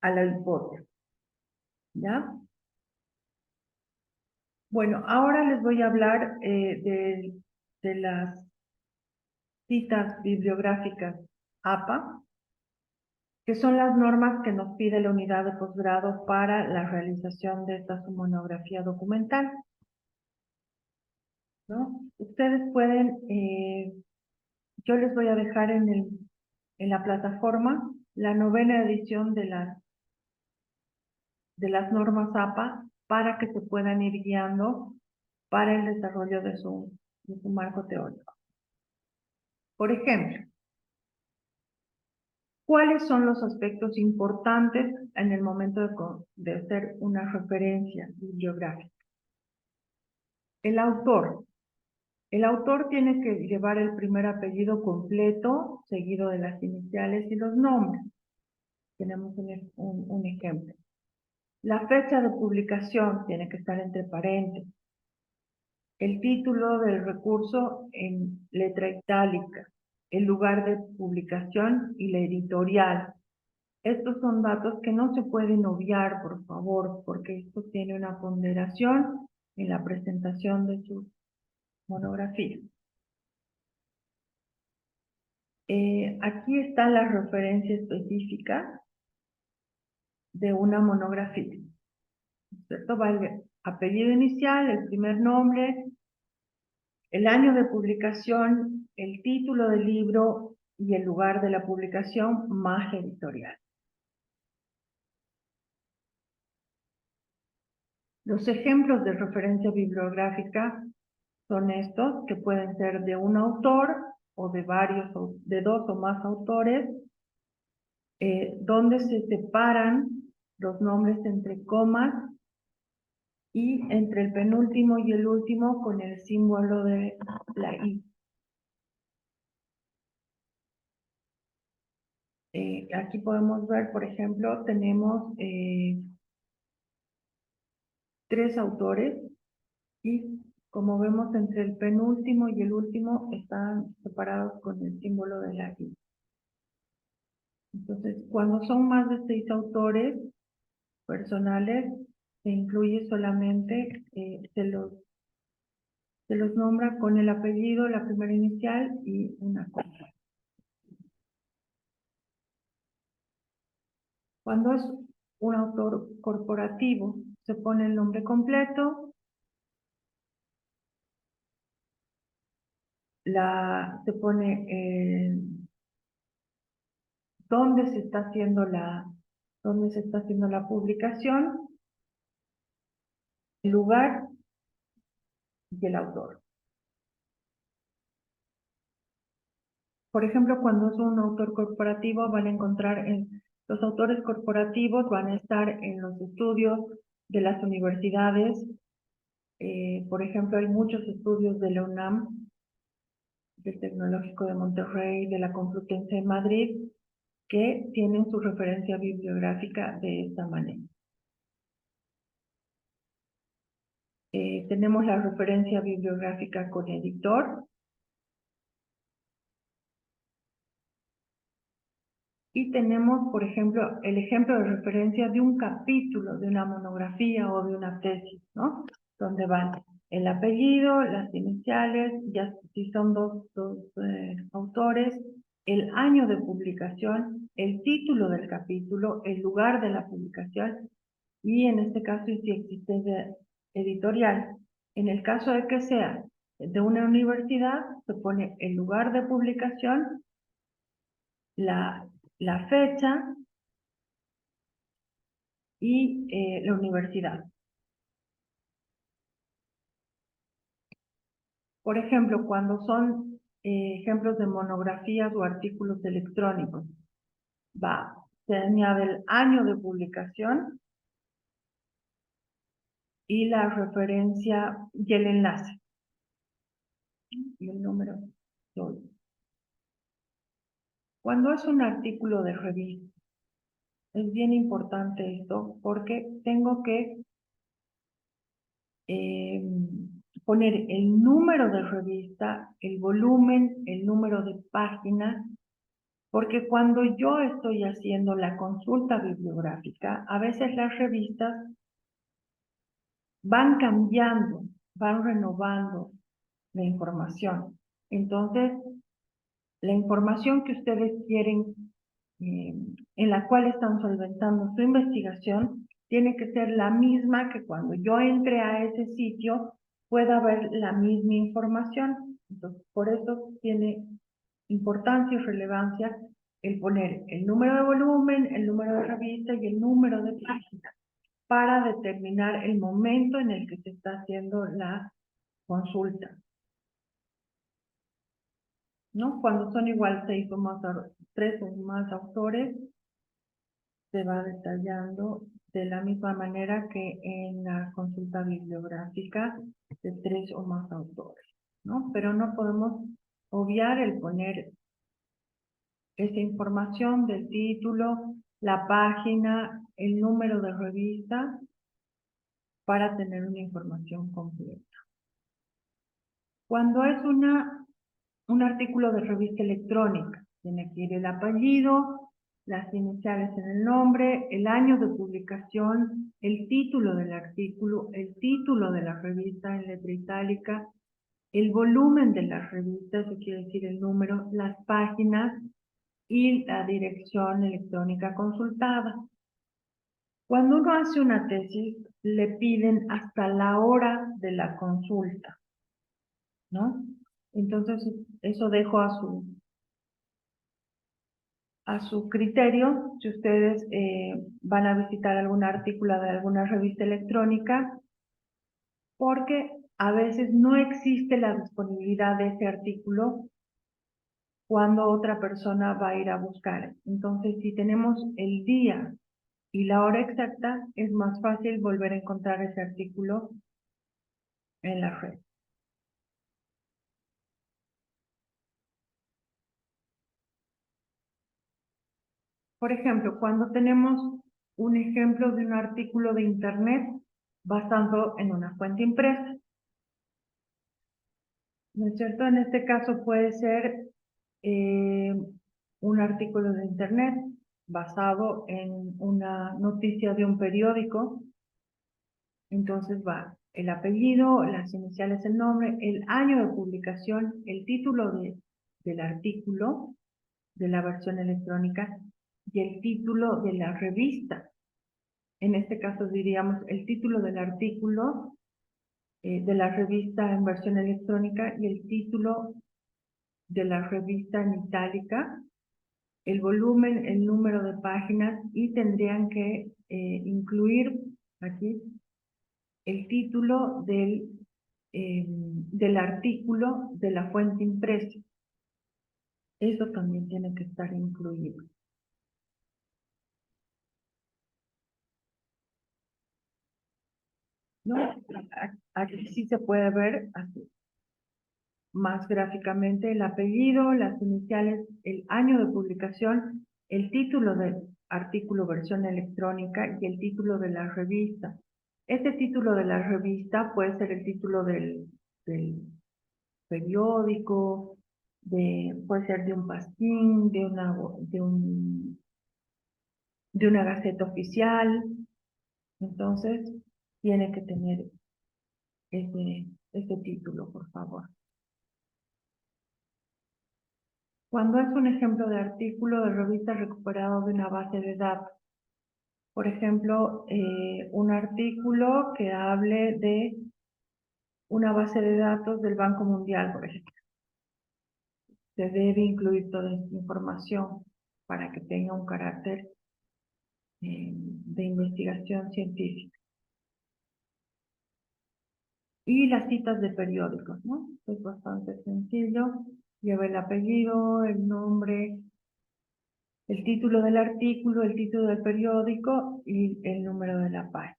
a la hipótesis, ¿ya? Bueno, ahora les voy a hablar de las citas bibliográficas APA, que son las normas que nos pide la unidad de posgrado para la realización de esta su monografía documental, ¿no? Ustedes pueden, yo les voy a dejar en la plataforma la novena edición de las normas APA para que se puedan ir guiando para el desarrollo de su marco teórico. Por ejemplo, ¿cuáles son los aspectos importantes en el momento de hacer una referencia bibliográfica? El autor. El autor tiene que llevar el primer apellido completo, seguido de las iniciales y los nombres. Tenemos un ejemplo. La fecha de publicación tiene que estar entre paréntesis. El título del recurso en letra itálica. El lugar de publicación y la editorial. Estos son datos que no se pueden obviar, por favor, porque esto tiene una ponderación en la presentación de su monografía. Aquí está la referencia específica de una monografía, ¿cierto? Va el apellido inicial, el primer nombre, el año de publicación, el título del libro y el lugar de la publicación más la editorial. Los ejemplos de referencia bibliográfica son estos, que pueden ser de un autor o de dos o más autores, donde se separan los nombres entre comas y entre el penúltimo y el último con el símbolo de la I. Aquí podemos ver, por ejemplo, tenemos 3 autores y como vemos entre el penúltimo y el último están separados con el símbolo de la I. Entonces, cuando son más de 6 autores personales, se incluye solamente, se los nombra con el apellido, la primera inicial y una coma. Cuando es un autor corporativo, se pone el nombre completo, se pone dónde se está haciendo la publicación, el lugar y el autor. Por ejemplo, cuando es un autor corporativo, van a encontrar los autores corporativos van a estar en los estudios de las universidades. Por ejemplo, hay muchos estudios de la UNAM, del Tecnológico de Monterrey, de la Complutense de Madrid, que tienen su referencia bibliográfica de esta manera. Tenemos la referencia bibliográfica con editor. Y tenemos, por ejemplo, el ejemplo de referencia de un capítulo de una monografía o de una tesis, ¿no? Donde van el apellido, las iniciales, ya si son dos autores, el año de publicación, el título del capítulo, el lugar de la publicación y en este caso si existe editorial. En el caso de que sea de una universidad, se pone el lugar de publicación, la fecha y la universidad. Por ejemplo, cuando son ejemplos de monografías o artículos electrónicos, se añade el año de publicación y la referencia y el enlace y el número. Cuando es un artículo de revista, es bien importante esto porque tengo que poner el número de revista, el volumen, el número de página, porque cuando yo estoy haciendo la consulta bibliográfica, a veces las revistas van cambiando, van renovando la información. Entonces, la información que ustedes quieren, en la cual están solventando su investigación, tiene que ser la misma que cuando yo entre a ese sitio pueda ver la misma información. Entonces, por eso tiene importancia y relevancia el poner el número de volumen, el número de revista y el número de página, para determinar el momento en el que se está haciendo la consulta, ¿no? Cuando son igual 6 o más, 3 o más autores, se va detallando de la misma manera que en la consulta bibliográfica de 3 o más autores, ¿no? Pero no podemos obviar el poner esa información del título, la página, el número de revista, para tener una información completa. Cuando es un artículo de revista electrónica, tiene que ir el apellido, las iniciales en el nombre, el año de publicación, el título del artículo, el título de la revista en letra itálica, el volumen de la revista, eso quiere decir el número, las páginas y la dirección electrónica consultada. Cuando uno hace una tesis, le piden hasta la hora de la consulta, ¿no? Entonces, eso dejo a su criterio. Si ustedes van a visitar algún artículo de alguna revista electrónica, porque a veces no existe la disponibilidad de ese artículo cuando otra persona va a ir a buscar. Entonces, si tenemos el día y la hora exacta, es más fácil volver a encontrar ese artículo en la red. Por ejemplo, cuando tenemos un ejemplo de un artículo de Internet basado en una fuente impresa, ¿no es cierto? En este caso puede ser un artículo de Internet basado en una noticia de un periódico. Entonces va el apellido, las iniciales, el nombre, el año de publicación, el título del artículo, de la versión electrónica, y el título de la revista. En este caso diríamos el título del artículo de la revista en versión electrónica y el título de la revista en itálica, el volumen, el número de páginas, y tendrían que incluir aquí el título del artículo de la fuente impresa. Eso también tiene que estar incluido, ¿no? Aquí sí se puede ver así, más gráficamente, el apellido, las iniciales, el año de publicación, el título del artículo versión electrónica y el título de la revista. Este título de la revista puede ser el título del periódico, puede ser de un pasquín, de una gaceta oficial. Entonces, tiene que tener ese título, por favor. Cuando es un ejemplo de artículo de revista recuperado de una base de datos, por ejemplo, un artículo que hable de una base de datos del Banco Mundial, por ejemplo, se debe incluir toda esta información para que tenga un carácter de investigación científica. Y las citas de periódicos, ¿no? Es bastante sencillo. Lleva el apellido, el nombre, el título del artículo, el título del periódico y el número de la página.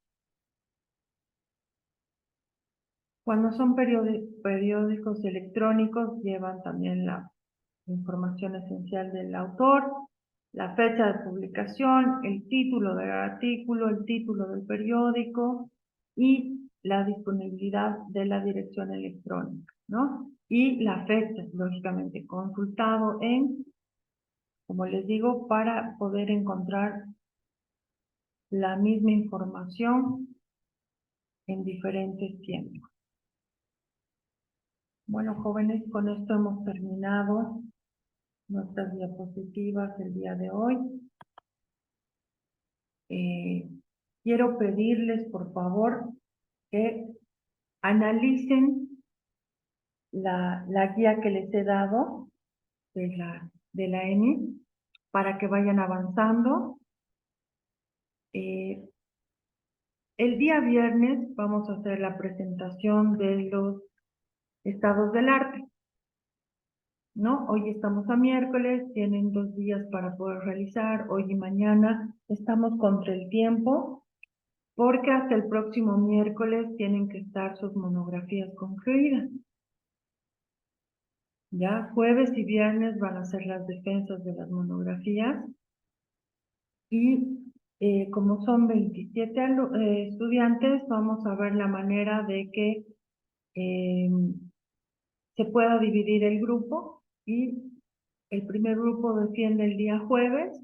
Cuando son periódicos electrónicos, llevan también la información esencial del autor, la fecha de publicación, el título del artículo, el título del periódico y la disponibilidad de la dirección electrónica, ¿no? Y la fecha, lógicamente, consultado como les digo, para poder encontrar la misma información en diferentes tiempos. Bueno, jóvenes, con esto hemos terminado nuestras diapositivas el día de hoy. Quiero pedirles, por favor, que analicen la guía que les he dado de la ENI para que vayan avanzando. El día viernes vamos a hacer la presentación de los estados del arte, ¿no? Hoy estamos a miércoles, tienen 2 días para poder realizar, hoy y mañana estamos contra el tiempo, porque hasta el próximo miércoles tienen que estar sus monografías concluidas. Ya jueves y viernes van a ser las defensas de las monografías y como son 27 estudiantes, vamos a ver la manera de que se pueda dividir el grupo y el primer grupo defiende el día jueves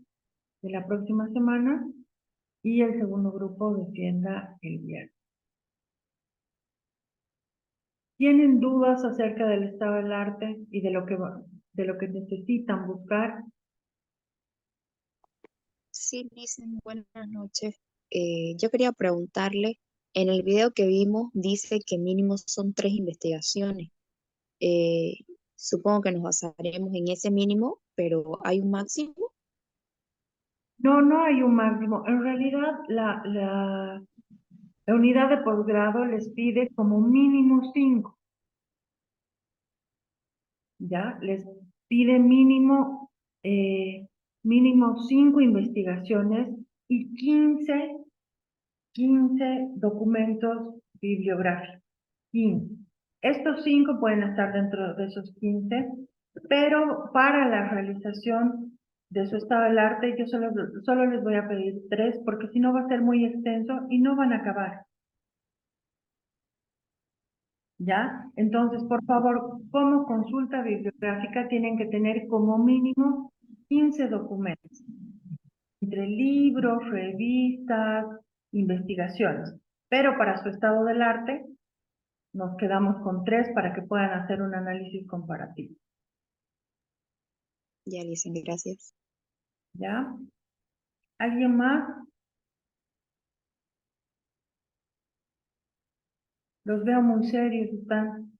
de la próxima semana y el segundo grupo defienda el viernes. ¿Tienen dudas acerca del estado del arte y de lo que necesitan buscar? Sí, dicen buenas noches. Yo quería preguntarle, en el video que vimos dice que mínimo son 3 investigaciones. Eh, Supongo que nos basaremos en ese mínimo, pero ¿hay un máximo? No, no hay un máximo. En realidad, la unidad de posgrado les pide como mínimo 5, ¿ya? Les pide mínimo 5 investigaciones y 15 documentos bibliográficos. 15. Estos 5 pueden estar dentro de esos 15, pero para la realización de su estado del arte yo solo les voy a pedir 3, porque si no va a ser muy extenso y no van a acabar. ¿Ya? Entonces, por favor, como consulta bibliográfica tienen que tener como mínimo 15 documentos, entre libros, revistas, investigaciones. Pero para su estado del arte, nos quedamos con 3 para que puedan hacer un análisis comparativo. Ya dicen, gracias. ¿Ya? ¿Alguien más? Los veo muy serios, están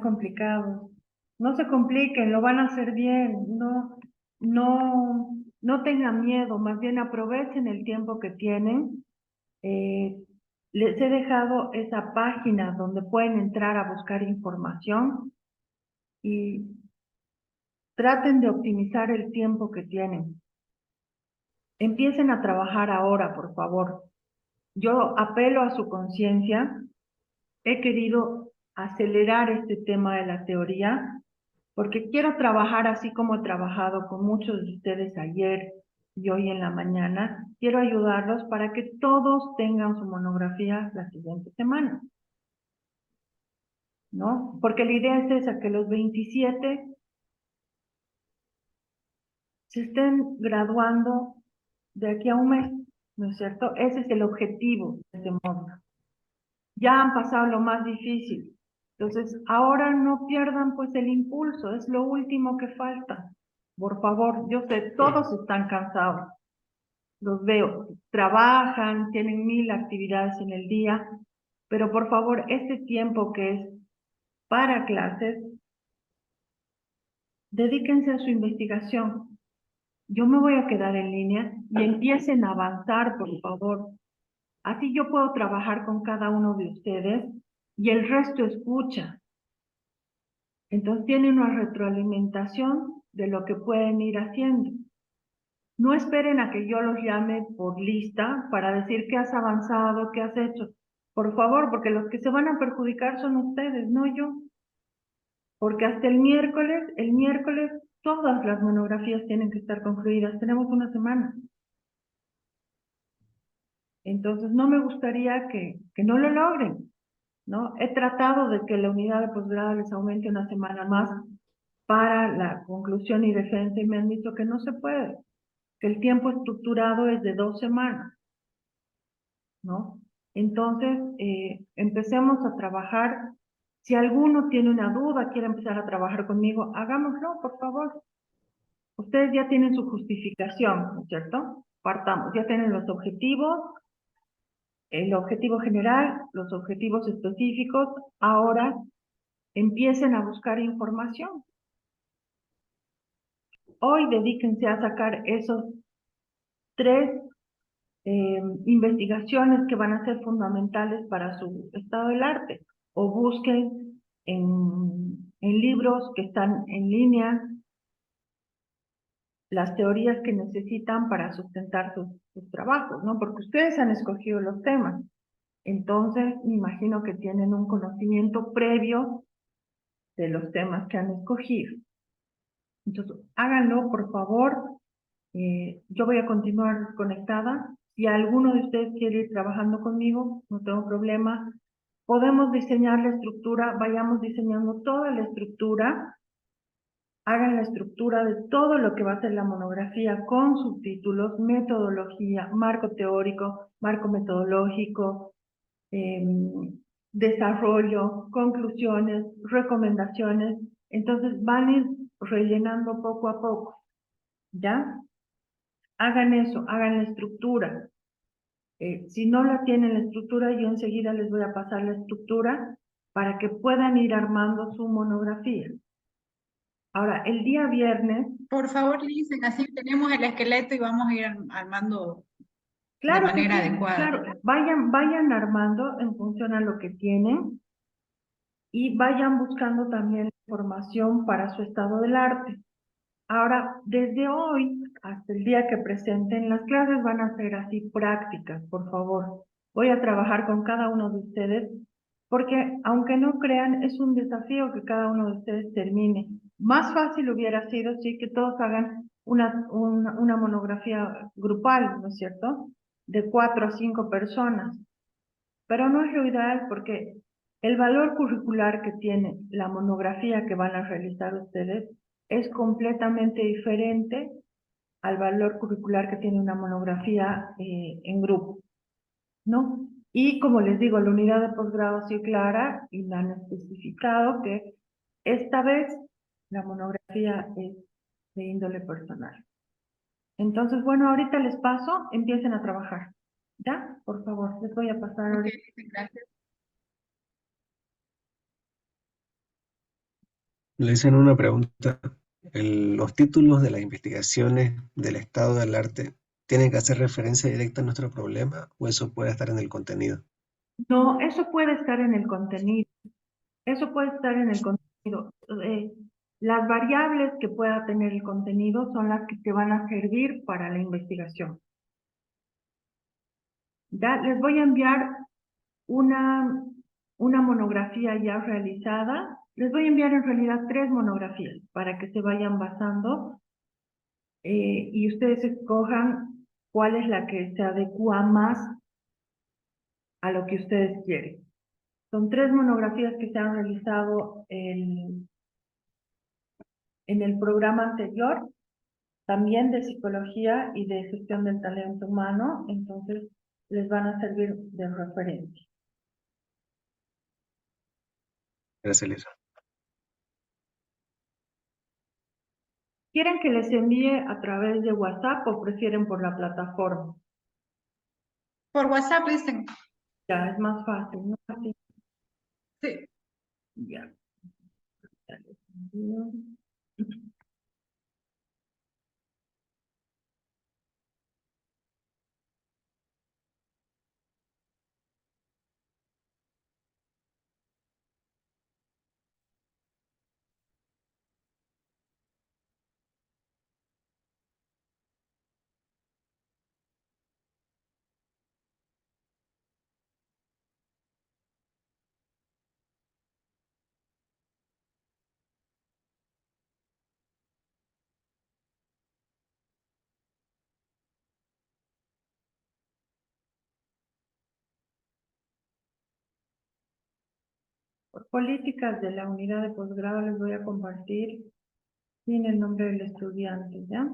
complicados. No se compliquen, lo van a hacer bien. No tengan miedo, más bien aprovechen el tiempo que tienen. Les he dejado esa página donde pueden entrar a buscar información y traten de optimizar el tiempo que tienen. Empiecen a trabajar ahora, por favor. Yo apelo a su conciencia. He querido acelerar este tema de la teoría porque quiero trabajar así como he trabajado con muchos de ustedes ayer y hoy en la mañana. Quiero ayudarlos para que todos tengan su monografía la siguiente semana, ¿no? Porque la idea es esa, que los 27 se estén graduando de aquí a un mes, ¿no es cierto? Ese es el objetivo de este módulo. Ya han pasado lo más difícil. Entonces, ahora no pierdan pues el impulso, es lo último que falta. Por favor, yo sé, todos están cansados. Los veo, trabajan, tienen 1000 actividades en el día, pero por favor, este tiempo que es para clases, dedíquense a su investigación. Yo me voy a quedar en línea y empiecen a avanzar, por favor. Así yo puedo trabajar con cada uno de ustedes y el resto escucha. Entonces tienen una retroalimentación de lo que pueden ir haciendo. No esperen a que yo los llame por lista para decir qué has avanzado, qué has hecho. Por favor, porque los que se van a perjudicar son ustedes, no yo. Porque hasta el miércoles todas las monografías tienen que estar concluidas. Tenemos una semana. Entonces no me gustaría que no lo logren, ¿no? He tratado de que la unidad de posgrado les aumente una semana más para la conclusión y defensa y me han dicho que no se puede, que el tiempo estructurado es de 2 semanas, ¿no? Entonces, empecemos a trabajar. Si alguno tiene una duda, quiere empezar a trabajar conmigo, hagámoslo, por favor. Ustedes ya tienen su justificación, ¿no es cierto? Partamos, ya tienen los objetivos, el objetivo general, los objetivos específicos, ahora empiecen a buscar información. Hoy dedíquense a sacar esos 3 investigaciones que van a ser fundamentales para su estado del arte, o busquen en libros que están en línea las teorías que necesitan para sustentar sus trabajos, ¿no? Porque ustedes han escogido los temas. Entonces, me imagino que tienen un conocimiento previo de los temas que han escogido. Entonces, háganlo, por favor. Yo voy a continuar conectada. Si alguno de ustedes quiere ir trabajando conmigo, no tengo problema. Podemos diseñar la estructura, vayamos diseñando toda la estructura. Hagan la estructura de todo lo que va a ser la monografía con subtítulos, metodología, marco teórico, marco metodológico, desarrollo, conclusiones, recomendaciones. Entonces van a ir rellenando poco a poco, ¿ya? Hagan eso, hagan la estructura. Si no la tienen la estructura, yo enseguida les voy a pasar la estructura para que puedan ir armando su monografía. Ahora, el día viernes, Por favor, Listen, así tenemos el esqueleto y vamos a ir armando de claro que manera sí, adecuada. claro, vayan armando en función a lo que tienen y vayan buscando también información para su estado del arte. Ahora, desde hoy hasta el día que presenten, las clases van a ser así prácticas, por favor. Voy a trabajar con cada uno de ustedes, porque aunque no crean, es un desafío que cada uno de ustedes termine. Más fácil hubiera sido, sí, que todos hagan una monografía grupal, ¿no es cierto? De 4 a 5 personas. Pero no es lo ideal porque el valor curricular que tiene la monografía que van a realizar ustedes es completamente diferente al valor curricular que tiene una monografía en grupo, ¿no? Y como les digo, la unidad de posgrado ha sido clara y me han especificado que esta vez la monografía es de índole personal. Entonces, bueno, ahorita les paso, empiecen a trabajar. ¿Ya? Por favor, les voy a pasar Ok, ahorita. Listen, gracias. Le hacen una pregunta. ¿Los títulos de las investigaciones del estado del arte tienen que hacer referencia directa a nuestro problema o eso puede estar en el contenido? No, eso puede estar en el contenido. Eso puede estar en el contenido. Las variables que pueda tener el contenido son las que te van a servir para la investigación. Ya les voy a enviar una, una monografía ya realizada. Les voy a enviar en realidad 3 monografías para que se vayan basando y ustedes escojan cuál es la que se adecua más a lo que ustedes quieren. Son 3 monografías que se han realizado en el programa anterior, también de psicología y de gestión del talento humano, entonces les van a servir de referencia. Gracias, Elisa. ¿Quieren que les envíe a través de WhatsApp o prefieren por la plataforma? Por WhatsApp, Listen. Ya, es más fácil, ¿no? Así, Sí. ya. Ya les envío. Por políticas de la unidad de posgrado les voy a compartir sin el nombre del estudiante, ¿ya?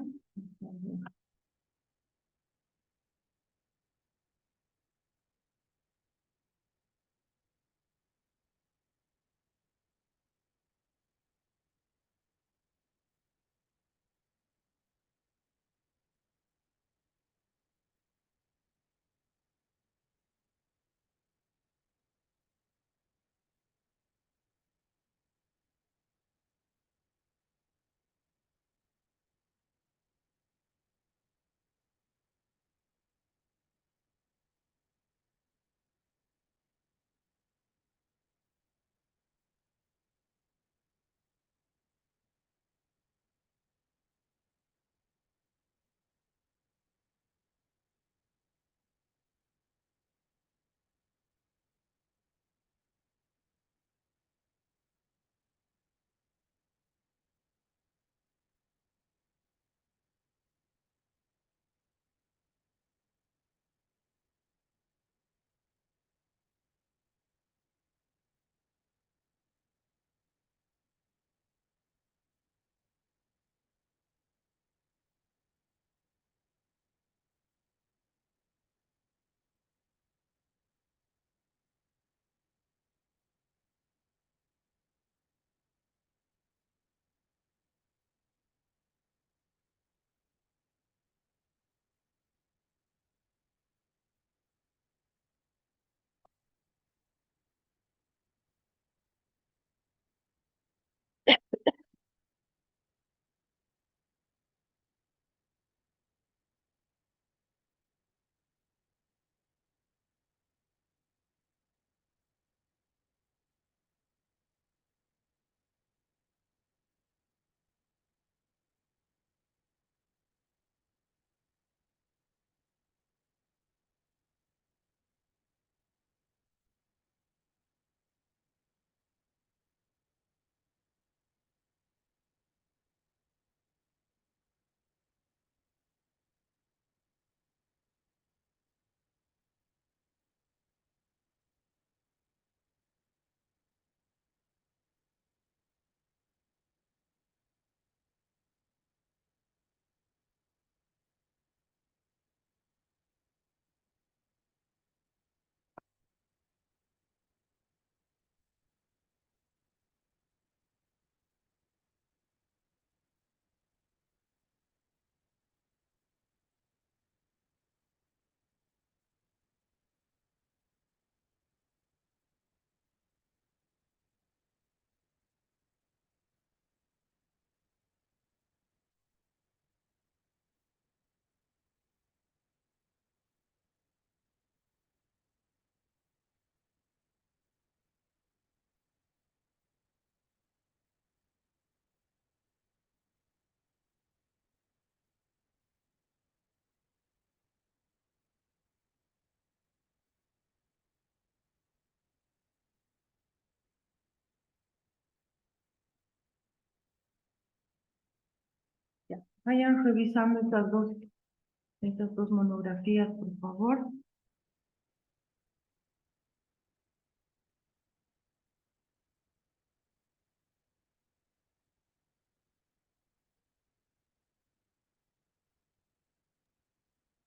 Vayan revisando estas dos monografías, por favor.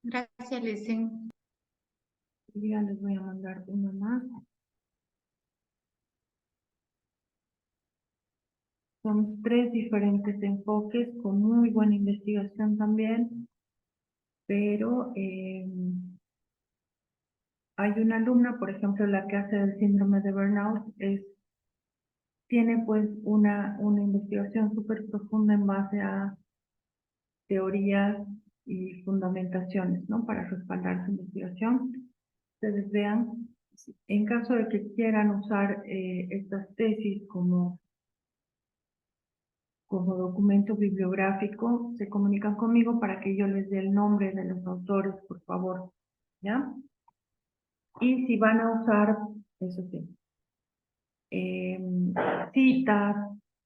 Gracias, Licen. Y ya les voy a mandar una más. Son tres diferentes enfoques con muy buena investigación también, pero hay una alumna, por ejemplo, la que hace el síndrome de burnout, tiene pues una investigación súper profunda en base a teorías y fundamentaciones, ¿no? Para respaldar su investigación. Ustedes vean, en caso de que quieran usar estas tesis como documento bibliográfico, se comunican conmigo para que yo les dé el nombre de los autores, por favor, ¿ya? Y si van a usar, eso sí, citas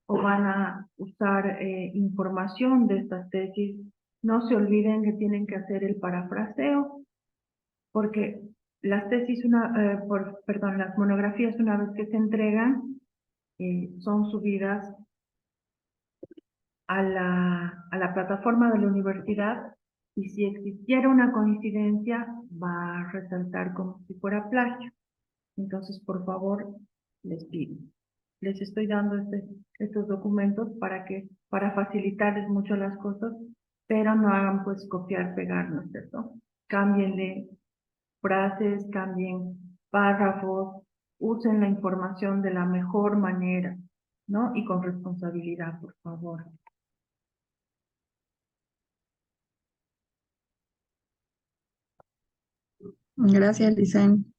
o van a usar información de estas tesis, no se olviden que tienen que hacer el parafraseo, porque las tesis, perdón, las monografías una vez que se entregan, son subidas a la plataforma de la universidad y si existiera una coincidencia va a resaltar como si fuera plagio. Entonces, por favor, les pido. Les estoy dando estos documentos para facilitarles mucho las cosas, pero no hagan pues copiar, pegar, ¿no es cierto? Cámbienle frases, cambien párrafos, usen la información de la mejor manera, ¿no? Y con responsabilidad, por favor. Gracias, Licen.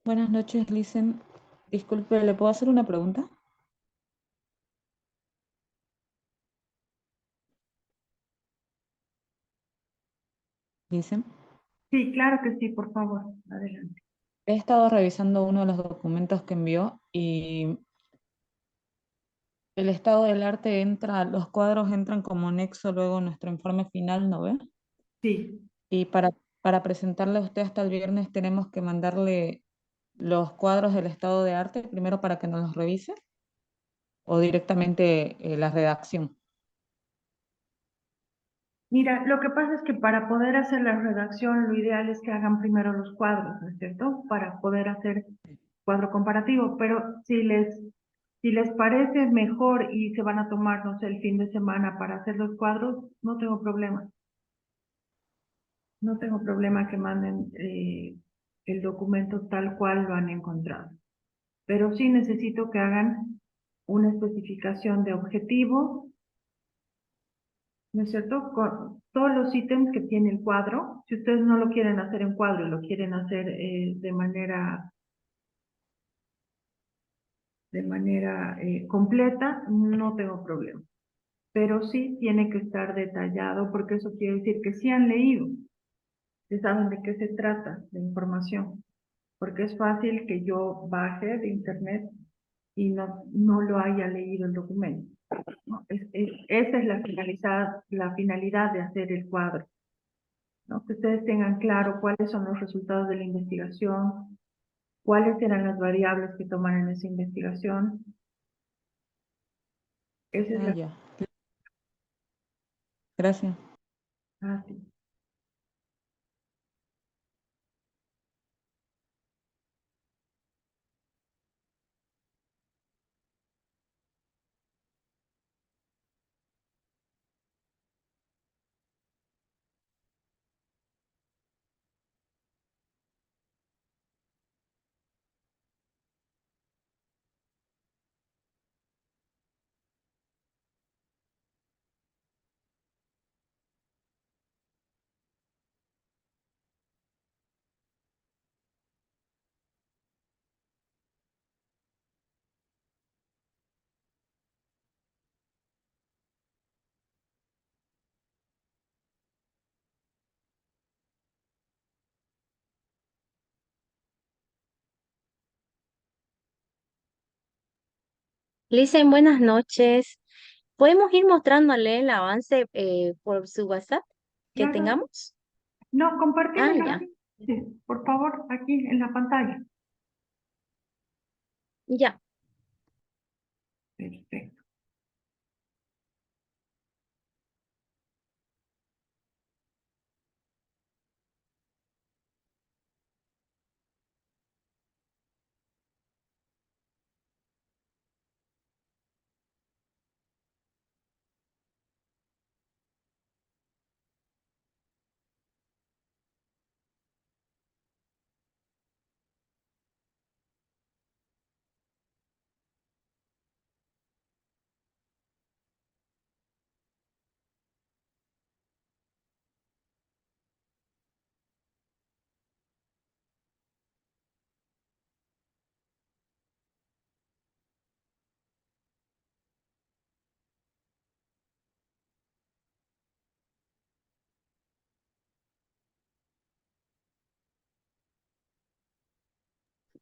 Buenas noches, Licen. Disculpe, ¿le puedo hacer una pregunta? Licen. Sí, claro que sí, por favor, adelante. He estado revisando uno de los documentos que envió y el estado del arte entra, los cuadros entran como anexo luego en nuestro informe final, ¿no ve? Sí, Y para presentarle a usted hasta el viernes tenemos que mandarle los cuadros del estado de arte primero para que nos los revise o directamente la redacción. mira, lo que pasa es que para poder hacer la redacción, lo ideal es que hagan primero los cuadros, ¿no es cierto? Para poder hacer cuadro comparativo, pero si les parece mejor y se van a tomar, no sé, el fin de semana para hacer los cuadros, no tengo problema. No tengo problema que manden el documento tal cual lo han encontrado. Pero sí necesito que hagan una especificación de objetivo, ¿no es cierto? Con todos los ítems que tiene el cuadro. Si ustedes no lo quieren hacer en cuadro y lo quieren hacer de manera completa, no tengo problema. Pero sí tiene que estar detallado porque eso quiere decir que sí han leído, que saben de qué se trata la información. Porque es fácil que yo baje de internet y no lo haya leído el documento, ¿no? Esa es la finalidad de hacer el cuadro, ¿no? Que ustedes tengan claro cuáles son los resultados de la investigación, cuáles eran las variables que toman en esa investigación. Esa es Ah, ya. Gracias. sí. Listen, buenas noches. ¿Podemos ir mostrándole el avance por su WhatsApp que Claro, tengamos? no, Ah, compartímelo ya, aquí, sí, por favor, aquí en la pantalla. ya. Perfecto.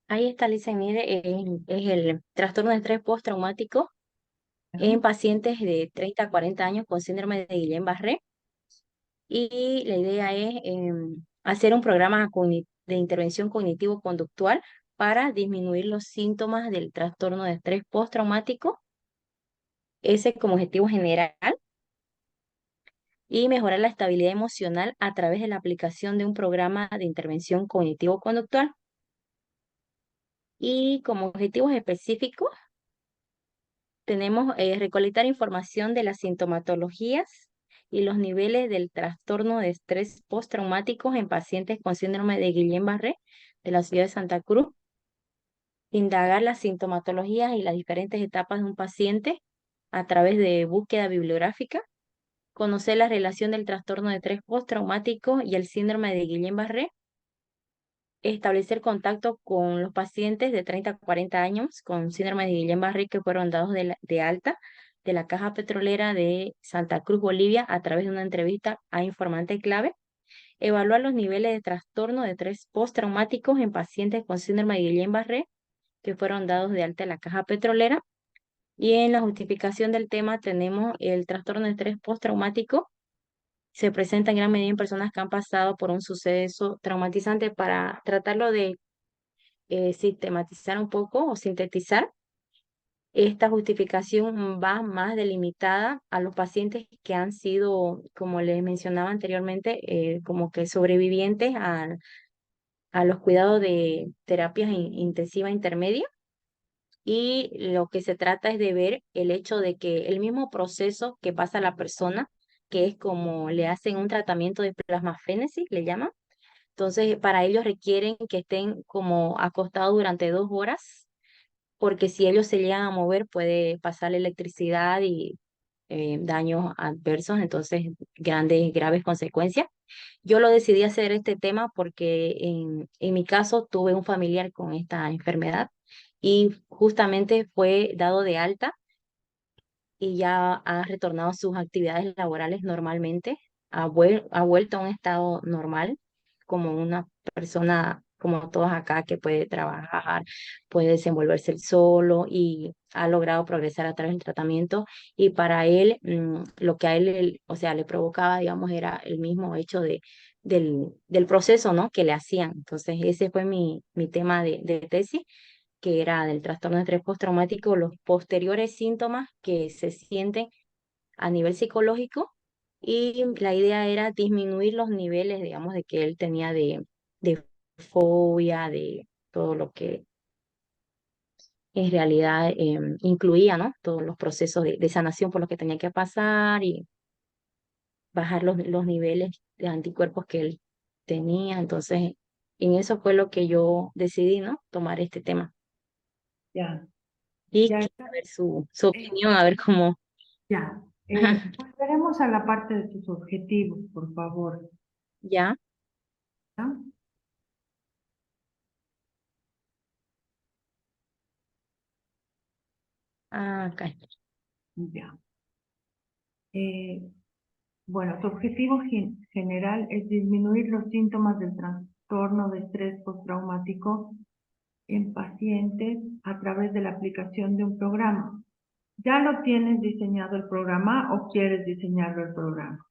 Ahí está, Listen, mire, es el trastorno de estrés postraumático ¿No? en pacientes de 30 a 40 años con síndrome de Guillain-Barré. Y la idea es hacer un programa de intervención cognitivo-conductual para disminuir los síntomas del trastorno de estrés postraumático, ese como objetivo general, y mejorar la estabilidad emocional a través de la aplicación de un programa de intervención cognitivo-conductual. Y como objetivos específicos tenemos recolectar información de las sintomatologías y los niveles del trastorno de estrés postraumático en pacientes con síndrome de Guillain-Barré de la ciudad de Santa Cruz, indagar las sintomatologías y las diferentes etapas de un paciente a través de búsqueda bibliográfica, conocer la relación del trastorno de estrés postraumático y el síndrome de Guillain-Barré, establecer contacto con los pacientes de 30 a 40 años con síndrome de Guillain-Barré que fueron dados de alta de la Caja Petrolera de Santa Cruz, Bolivia, a través de una entrevista a informante clave. Evaluar los niveles de trastorno de estrés postraumáticos en pacientes con síndrome de Guillain-Barré que fueron dados de alta de la Caja Petrolera. Y en la justificación del tema tenemos el trastorno de estrés postraumático. Se presenta en gran medida en personas que han pasado por un suceso traumatizante. Para tratarlo de sistematizar un poco o sintetizar, esta justificación va más delimitada a los pacientes que han sido, como les mencionaba anteriormente, como que sobrevivientes a los cuidados de terapias intensivas intermedias. Y lo que se trata es de ver el hecho de que el mismo proceso que pasa a la persona, que es como le hacen un tratamiento de plasmafénesis, le llaman. Entonces, para ellos requieren que estén como acostados durante 2 horas, porque si ellos se llegan a mover puede pasar electricidad y daños adversos, entonces graves consecuencias. Yo lo decidí hacer este tema porque en mi caso tuve un familiar con esta enfermedad y justamente fue dado de alta y ya ha retornado a sus actividades laborales normalmente, ha vuelto a un estado normal, como una persona como todos acá que puede trabajar, puede desenvolverse él solo y ha logrado progresar a través del tratamiento. Y para él, lo que a él, o sea, le provocaba, digamos, era el mismo hecho del proceso, ¿no? Que le hacían. Entonces, ese fue mi tema de tesis, que era del trastorno de estrés postraumático, los posteriores síntomas que se sienten a nivel psicológico, y la idea era disminuir los niveles, digamos, de que él tenía de fobia, de todo lo que en realidad incluía, ¿no? Todos los procesos de sanación por los que tenía que pasar y bajar los niveles de anticuerpos que él tenía. Entonces, en eso fue lo que yo decidí, ¿no? Tomar este tema. Ya, Y ya, quiero ver su opinión, a ver cómo. ya. Volveremos a la parte de tus objetivos, por favor. Ya, ¿Ya? acá. Ya. Eh, bueno, tu objetivo general es disminuir los síntomas del trastorno de estrés postraumático en pacientes a través de la aplicación de un programa. ¿Ya lo tienes diseñado el programa o quieres diseñarlo el programa?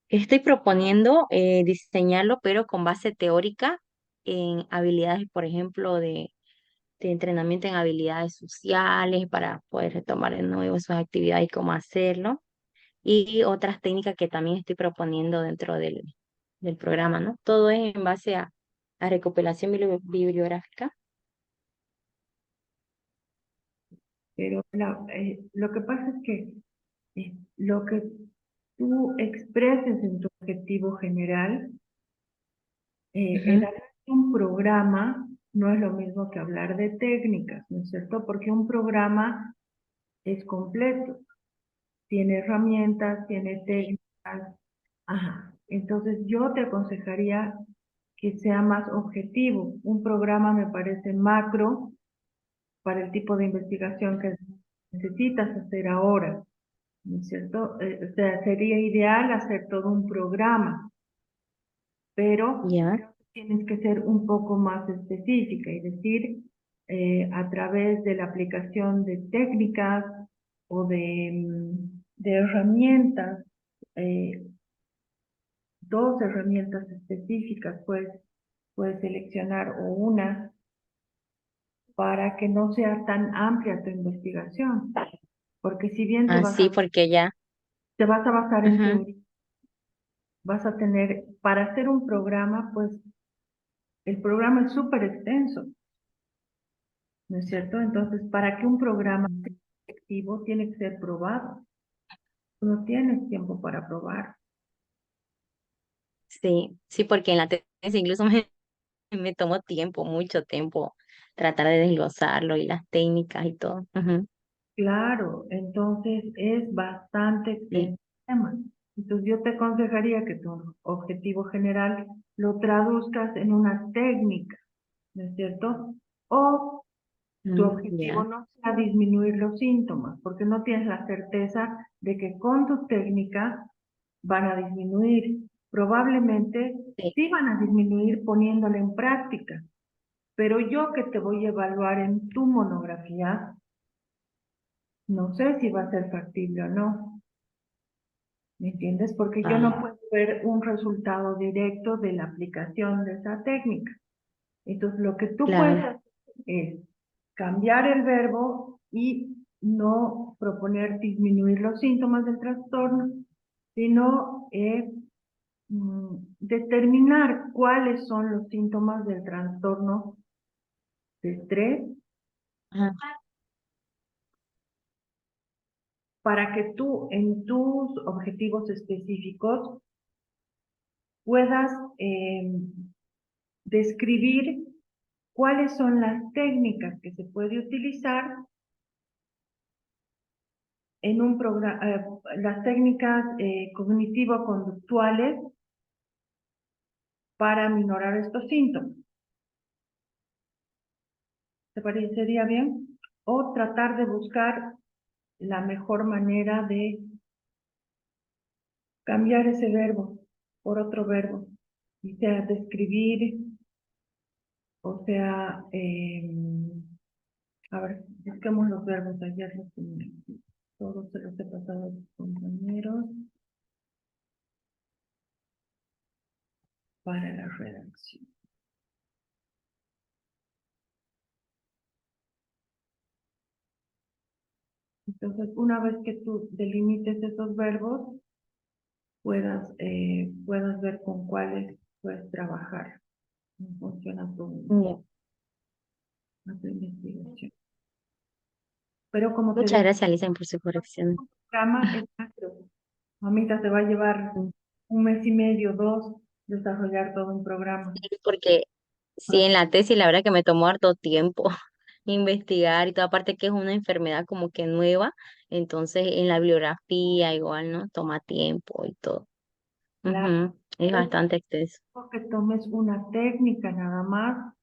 Estoy proponiendo diseñarlo, pero con base teórica en habilidades, por ejemplo, de entrenamiento en habilidades sociales para poder retomar de nuevo sus actividades y cómo hacerlo. Y otras técnicas que también estoy proponiendo dentro del programa, ¿no? Todo es en base a recopilación bibliográfica. Pero lo que pasa es que lo que tú expreses en tu objetivo general, el Ujú. hablar de un programa no es lo mismo que hablar de técnicas, ¿no es cierto? Porque un programa es completo, tiene herramientas, tiene técnicas. Ajá. Entonces yo te aconsejaría que sea más objetivo. Un programa me parece macro para el tipo de investigación que necesitas hacer ahora, ¿no es cierto? O sea, sería ideal hacer todo un programa, pero Ya, creo que tienes que ser un poco más específica y decir, a través de la aplicación de técnicas o de herramientas, eh, 2 herramientas específicas, puedes seleccionar o una para que no sea tan amplia tu investigación. Porque si bien así porque ya. te vas a basar en Ujú. teoría, vas a tener, para hacer un programa, pues el programa es súper extenso, ¿no es cierto? Entonces, para que un programa sea efectivo, tiene que ser probado. Tú no tienes tiempo para probar. Sí, sí, porque en la tesis incluso me tomó tiempo, mucho tiempo, tratar de desglosarlo y las técnicas y todo. Ujú. Claro, entonces es bastante Sí, extenso el tema. Entonces yo te aconsejaría que tu objetivo general lo traduzcas en una técnica, ¿no es cierto? O tu objetivo Ya. no sea disminuir los síntomas, porque no tienes la certeza de que con tu técnica van a disminuir. Probablemente Sí. sí van a disminuir poniéndola en práctica, pero yo que te voy a evaluar en tu monografía, no sé si va a ser factible o no. ¿Me entiendes? Porque yo no Ah, puedo ver un resultado directo de la aplicación de esa técnica. Entonces, lo que tú puedes claro. hacer es cambiar el verbo y no proponer disminuir los síntomas del trastorno, sino determinar cuáles son los síntomas del trastorno de estrés Ajá. para que tú en tus objetivos específicos puedas describir cuáles son las técnicas que se puede utilizar en un programa, las técnicas cognitivo-conductuales para minorar estos síntomas. ¿Te parecería bien? O tratar de buscar la mejor manera de cambiar ese verbo por otro verbo, y sea describir, o sea, a ver, busquemos los verbos ayer, todos se los he pasado a los compañeros para la redacción. Entonces, una vez que tú delimites esos verbos, puedas ver con cuáles puedes trabajar en función Ya. a tu investigación. Pero como te Muchas decía, gracias, Lisa, por su corrección. el programa es macro. Mamita, te va a llevar Mm. 1 mes y medio, 2, desarrollar todo un programa. Sí, porque sí, en la tesis la verdad que me tomó harto tiempo investigar y toda aparte que es una enfermedad como que nueva, entonces en la bibliografía igual, ¿no? Toma tiempo y todo. Claro, Ujú. Es es bastante extenso. que tomes una técnica nada más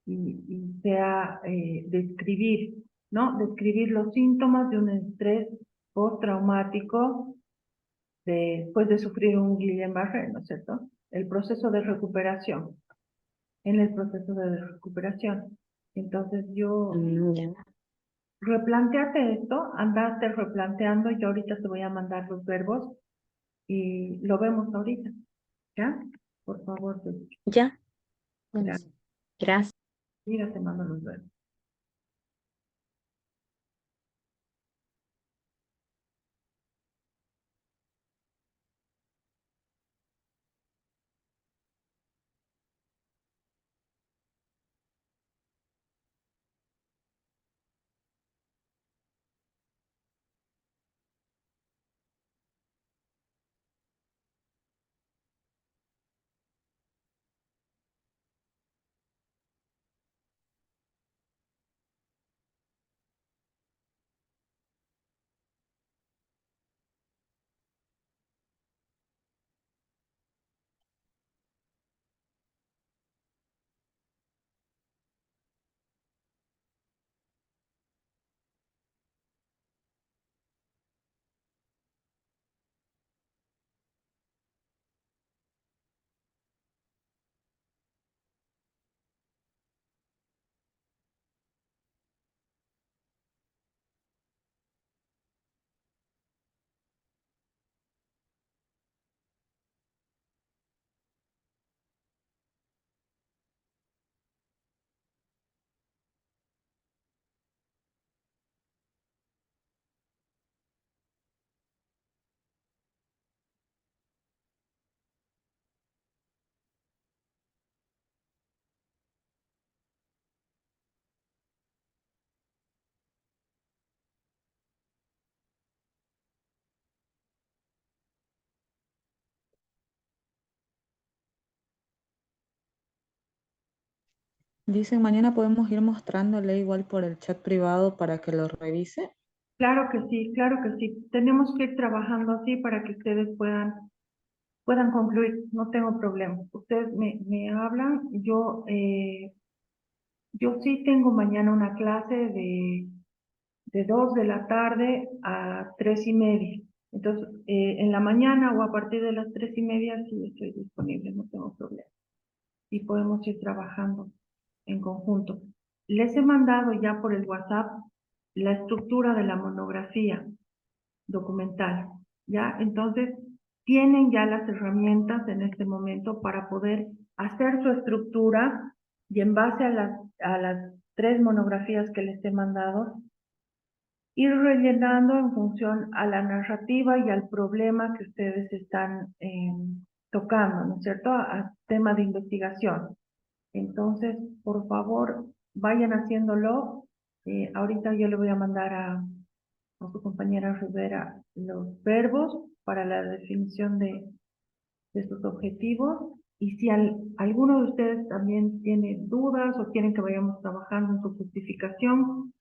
y sea describir, ¿no? Describir los síntomas de un estrés postraumático después de sufrir un Guillain-Barré, ¿no es cierto? El proceso de recuperación, en el proceso de recuperación. Entonces yo, Ya. replanteate esto, andate replanteando, yo ahorita te voy a mandar los verbos y lo vemos ahorita, ¿ya? Por favor, pues, Ya. Bueno, gracias. gracias. Mira, te mando los verbos. Dicen, mañana podemos ir mostrándole igual por el chat privado para que lo revise. claro que sí. Tenemos que ir trabajando así para que ustedes puedan concluir. No tengo problema. Ustedes me hablan. Yo sí tengo mañana una clase de 2 de la tarde a 3:30. Entonces, en la mañana o a partir de las 3:30 sí estoy disponible, no tengo problema. Y podemos ir trabajando en conjunto. Les he mandado ya por el WhatsApp la estructura de la monografía documental, ¿ya? Entonces, tienen ya las herramientas en este momento para poder hacer su estructura y en base a las 3 monografías que les he mandado, ir rellenando en función a la narrativa y al problema que ustedes están tocando, ¿no es cierto? A tema de investigación. Entonces, por favor, vayan haciéndolo. Ahorita yo le voy a mandar a su compañera Rivera los verbos para la definición de sus objetivos. Y si alguno de ustedes también tiene dudas o quieren que vayamos trabajando en su justificación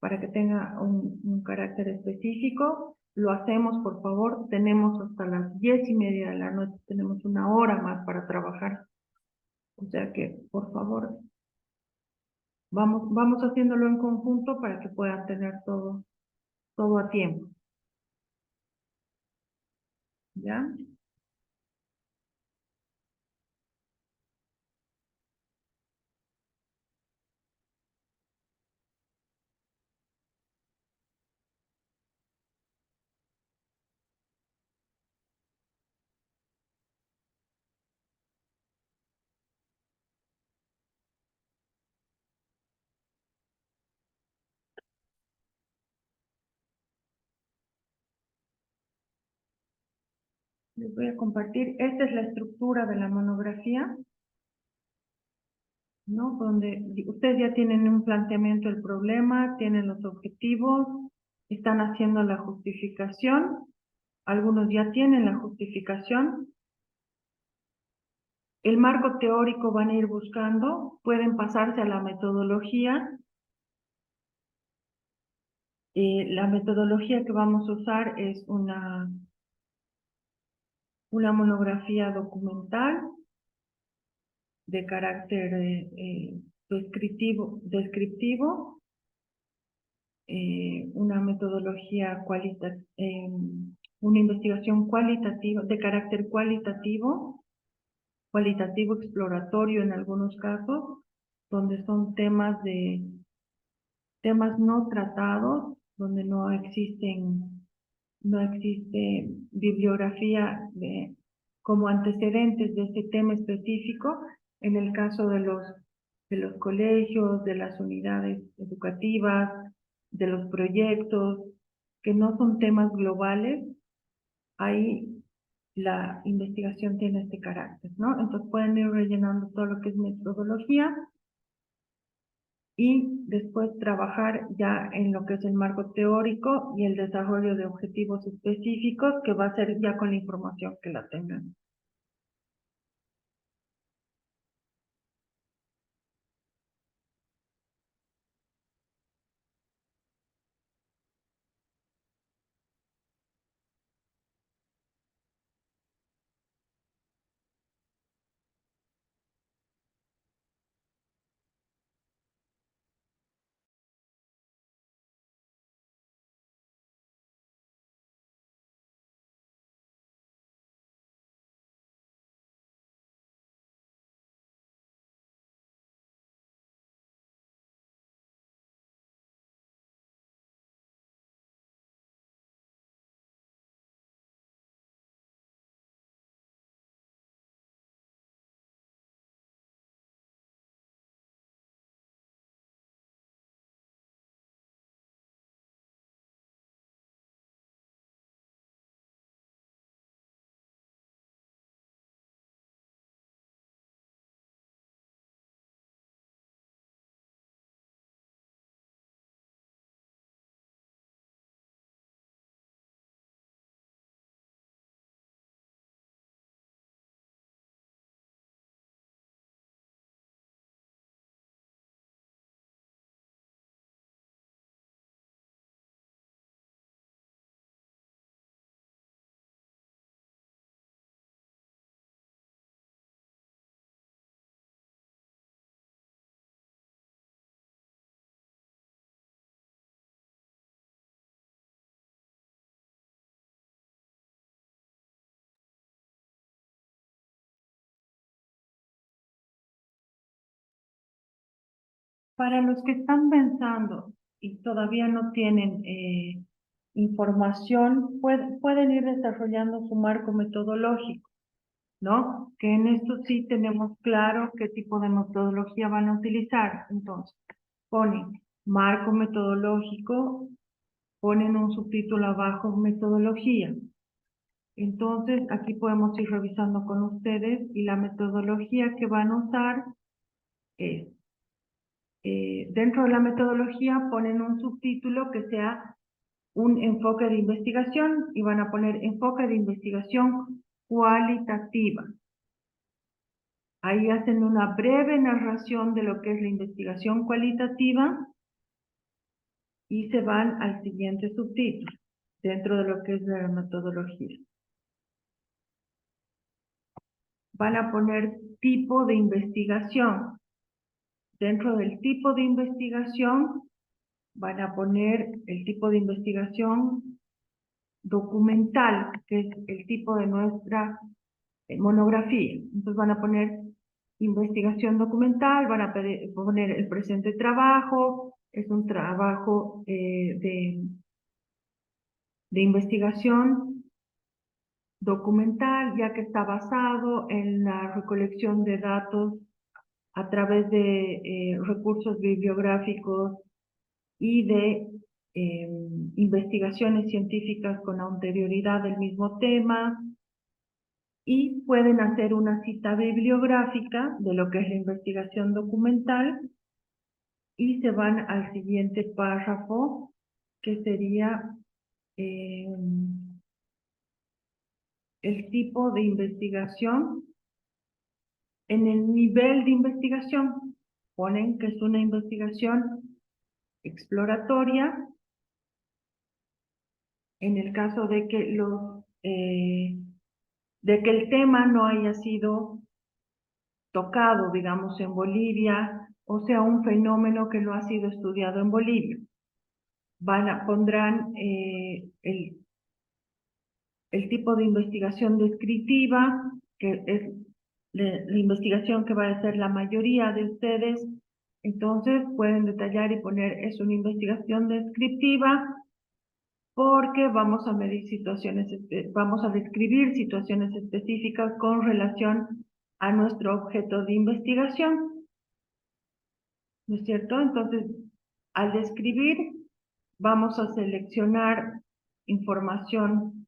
para que tenga un carácter específico, lo hacemos, por favor. Tenemos hasta las 10:30 de la noche, tenemos una hora más para trabajar. O sea que, por favor, vamos haciéndolo en conjunto para que puedan tener todo a tiempo. ¿Ya? Les voy a compartir. Esta es la estructura de la monografía, ¿no? Donde ustedes ya tienen un planteamiento del problema, tienen los objetivos, están haciendo la justificación. Algunos ya tienen la justificación. El marco teórico van a ir buscando, pueden pasarse a la metodología. La metodología que vamos a usar es una monografía documental de carácter descriptivo, una metodología una investigación cualitativa, de carácter cualitativo exploratorio en algunos casos, donde son temas no tratados, donde no existe bibliografía como antecedentes de este tema específico. En el caso de los colegios, de las unidades educativas, de los proyectos, que no son temas globales, ahí la investigación tiene este carácter, ¿no? Entonces pueden ir rellenando todo lo que es metodología y después trabajar ya en lo que es el marco teórico y el desarrollo de objetivos específicos, que va a ser ya con la información que la tengan. Para los que están pensando y todavía no tienen información, pueden ir desarrollando su marco metodológico, ¿no? Que en esto sí tenemos claro qué tipo de metodología van a utilizar. Entonces, ponen marco metodológico, ponen un subtítulo abajo, metodología. Entonces, aquí podemos ir revisando con ustedes y la metodología que van a usar es, dentro de la metodología ponen un subtítulo que sea un enfoque de investigación y van a poner enfoque de investigación cualitativa. Ahí hacen una breve narración de lo que es la investigación cualitativa y se van al siguiente subtítulo dentro de lo que es la metodología. Van a poner tipo de investigación. Dentro del tipo de investigación van a poner el tipo de investigación documental, que es el tipo de nuestra monografía. Entonces van a poner investigación documental, van a poner el presente trabajo, es un trabajo de investigación documental, ya que está basado en la recolección de datos a través de recursos bibliográficos y de investigaciones científicas con anterioridad del mismo tema, y pueden hacer una cita bibliográfica de lo que es la investigación documental y se van al siguiente párrafo, que sería el tipo de investigación. En el nivel de investigación ponen que es una investigación exploratoria en el caso de que el tema no haya sido tocado, digamos, en Bolivia, o sea, un fenómeno que no ha sido estudiado en Bolivia. Pondrán el tipo de investigación descriptiva, que es la investigación que va a hacer la mayoría de ustedes. Entonces pueden detallar y poner, es una investigación descriptiva porque vamos a medir vamos a describir situaciones específicas con relación a nuestro objeto de investigación, ¿no es cierto? Entonces, al describir, vamos a seleccionar información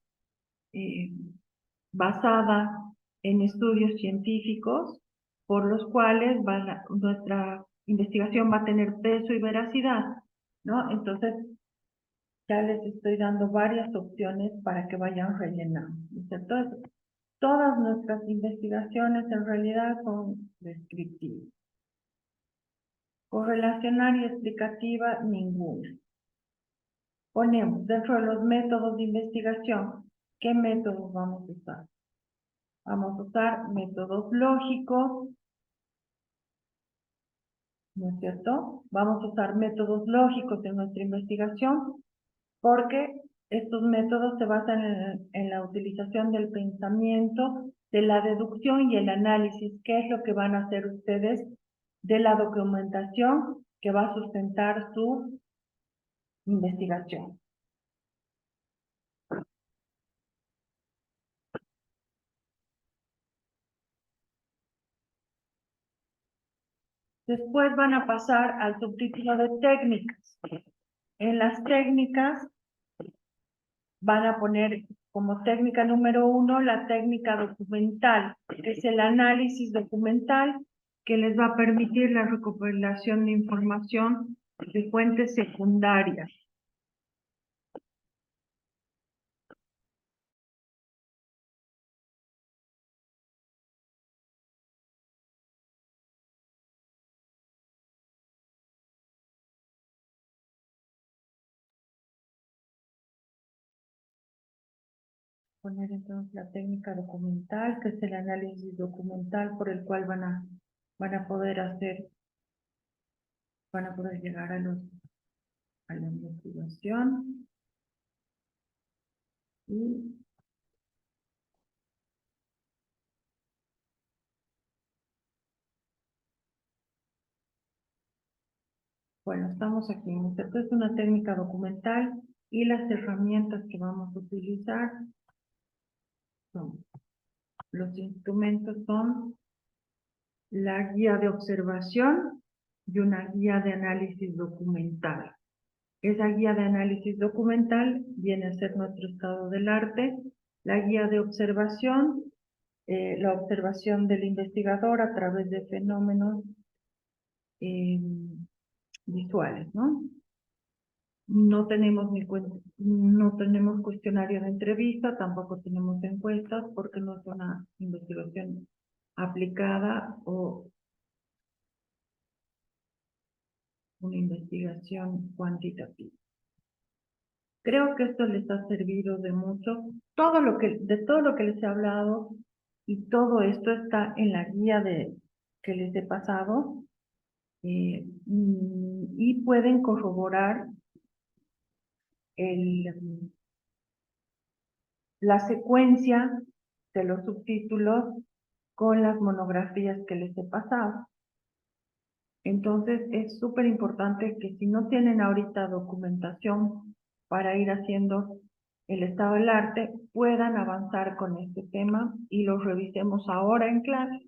basada en estudios científicos, por los cuales nuestra investigación va a tener peso y veracidad, ¿no? Entonces, ya les estoy dando varias opciones para que vayan rellenando, ¿no es cierto? Todas nuestras investigaciones en realidad son descriptivas. Correlacional y explicativa, ninguna. Ponemos dentro de los métodos de investigación, ¿qué métodos vamos a usar? Vamos a usar métodos lógicos, ¿no es cierto? Vamos a usar métodos lógicos en nuestra investigación porque estos métodos se basan en la utilización del pensamiento, de la deducción y el análisis, que es lo que van a hacer ustedes de la documentación que va a sustentar su investigación. Después van a pasar al subtítulo de técnicas. En las técnicas van a poner como técnica número 1 la técnica documental, que es el análisis documental que les va a permitir la recopilación de información de fuentes secundarias. Poner entonces la técnica documental, que es el análisis documental por el cual van a poder llegar a la investigación. Y Bueno, estamos aquí. Esta es una técnica documental y las herramientas que vamos a utilizar son, los instrumentos son la guía de observación y una guía de análisis documental. Esa guía de análisis documental viene a ser nuestro estado del arte. La guía de observación, la observación del investigador a través de fenómenos visuales, ¿no? No tenemos no tenemos cuestionario de entrevista, tampoco tenemos encuestas porque no es una investigación aplicada o una investigación cuantitativa. Creo que esto les ha servido de mucho. De todo lo que les he hablado y todo esto está en la guía que les he pasado y pueden corroborar la secuencia de los subtítulos con las monografías que les he pasado. Entonces es súper importante que si no tienen ahorita documentación para ir haciendo el estado del arte, puedan avanzar con este tema y lo revisemos ahora en clase.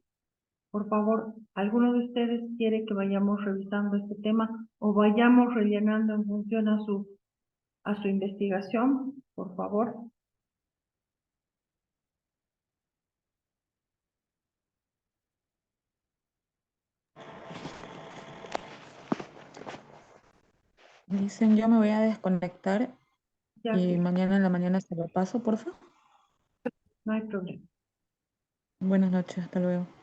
Por favor, ¿alguno de ustedes quiere que vayamos revisando este tema o vayamos rellenando en función a su investigación? Por favor. Dicen, yo me voy a desconectar Ya, y mañana en la mañana se lo paso, por favor. no hay problema. Buenas noches, hasta luego.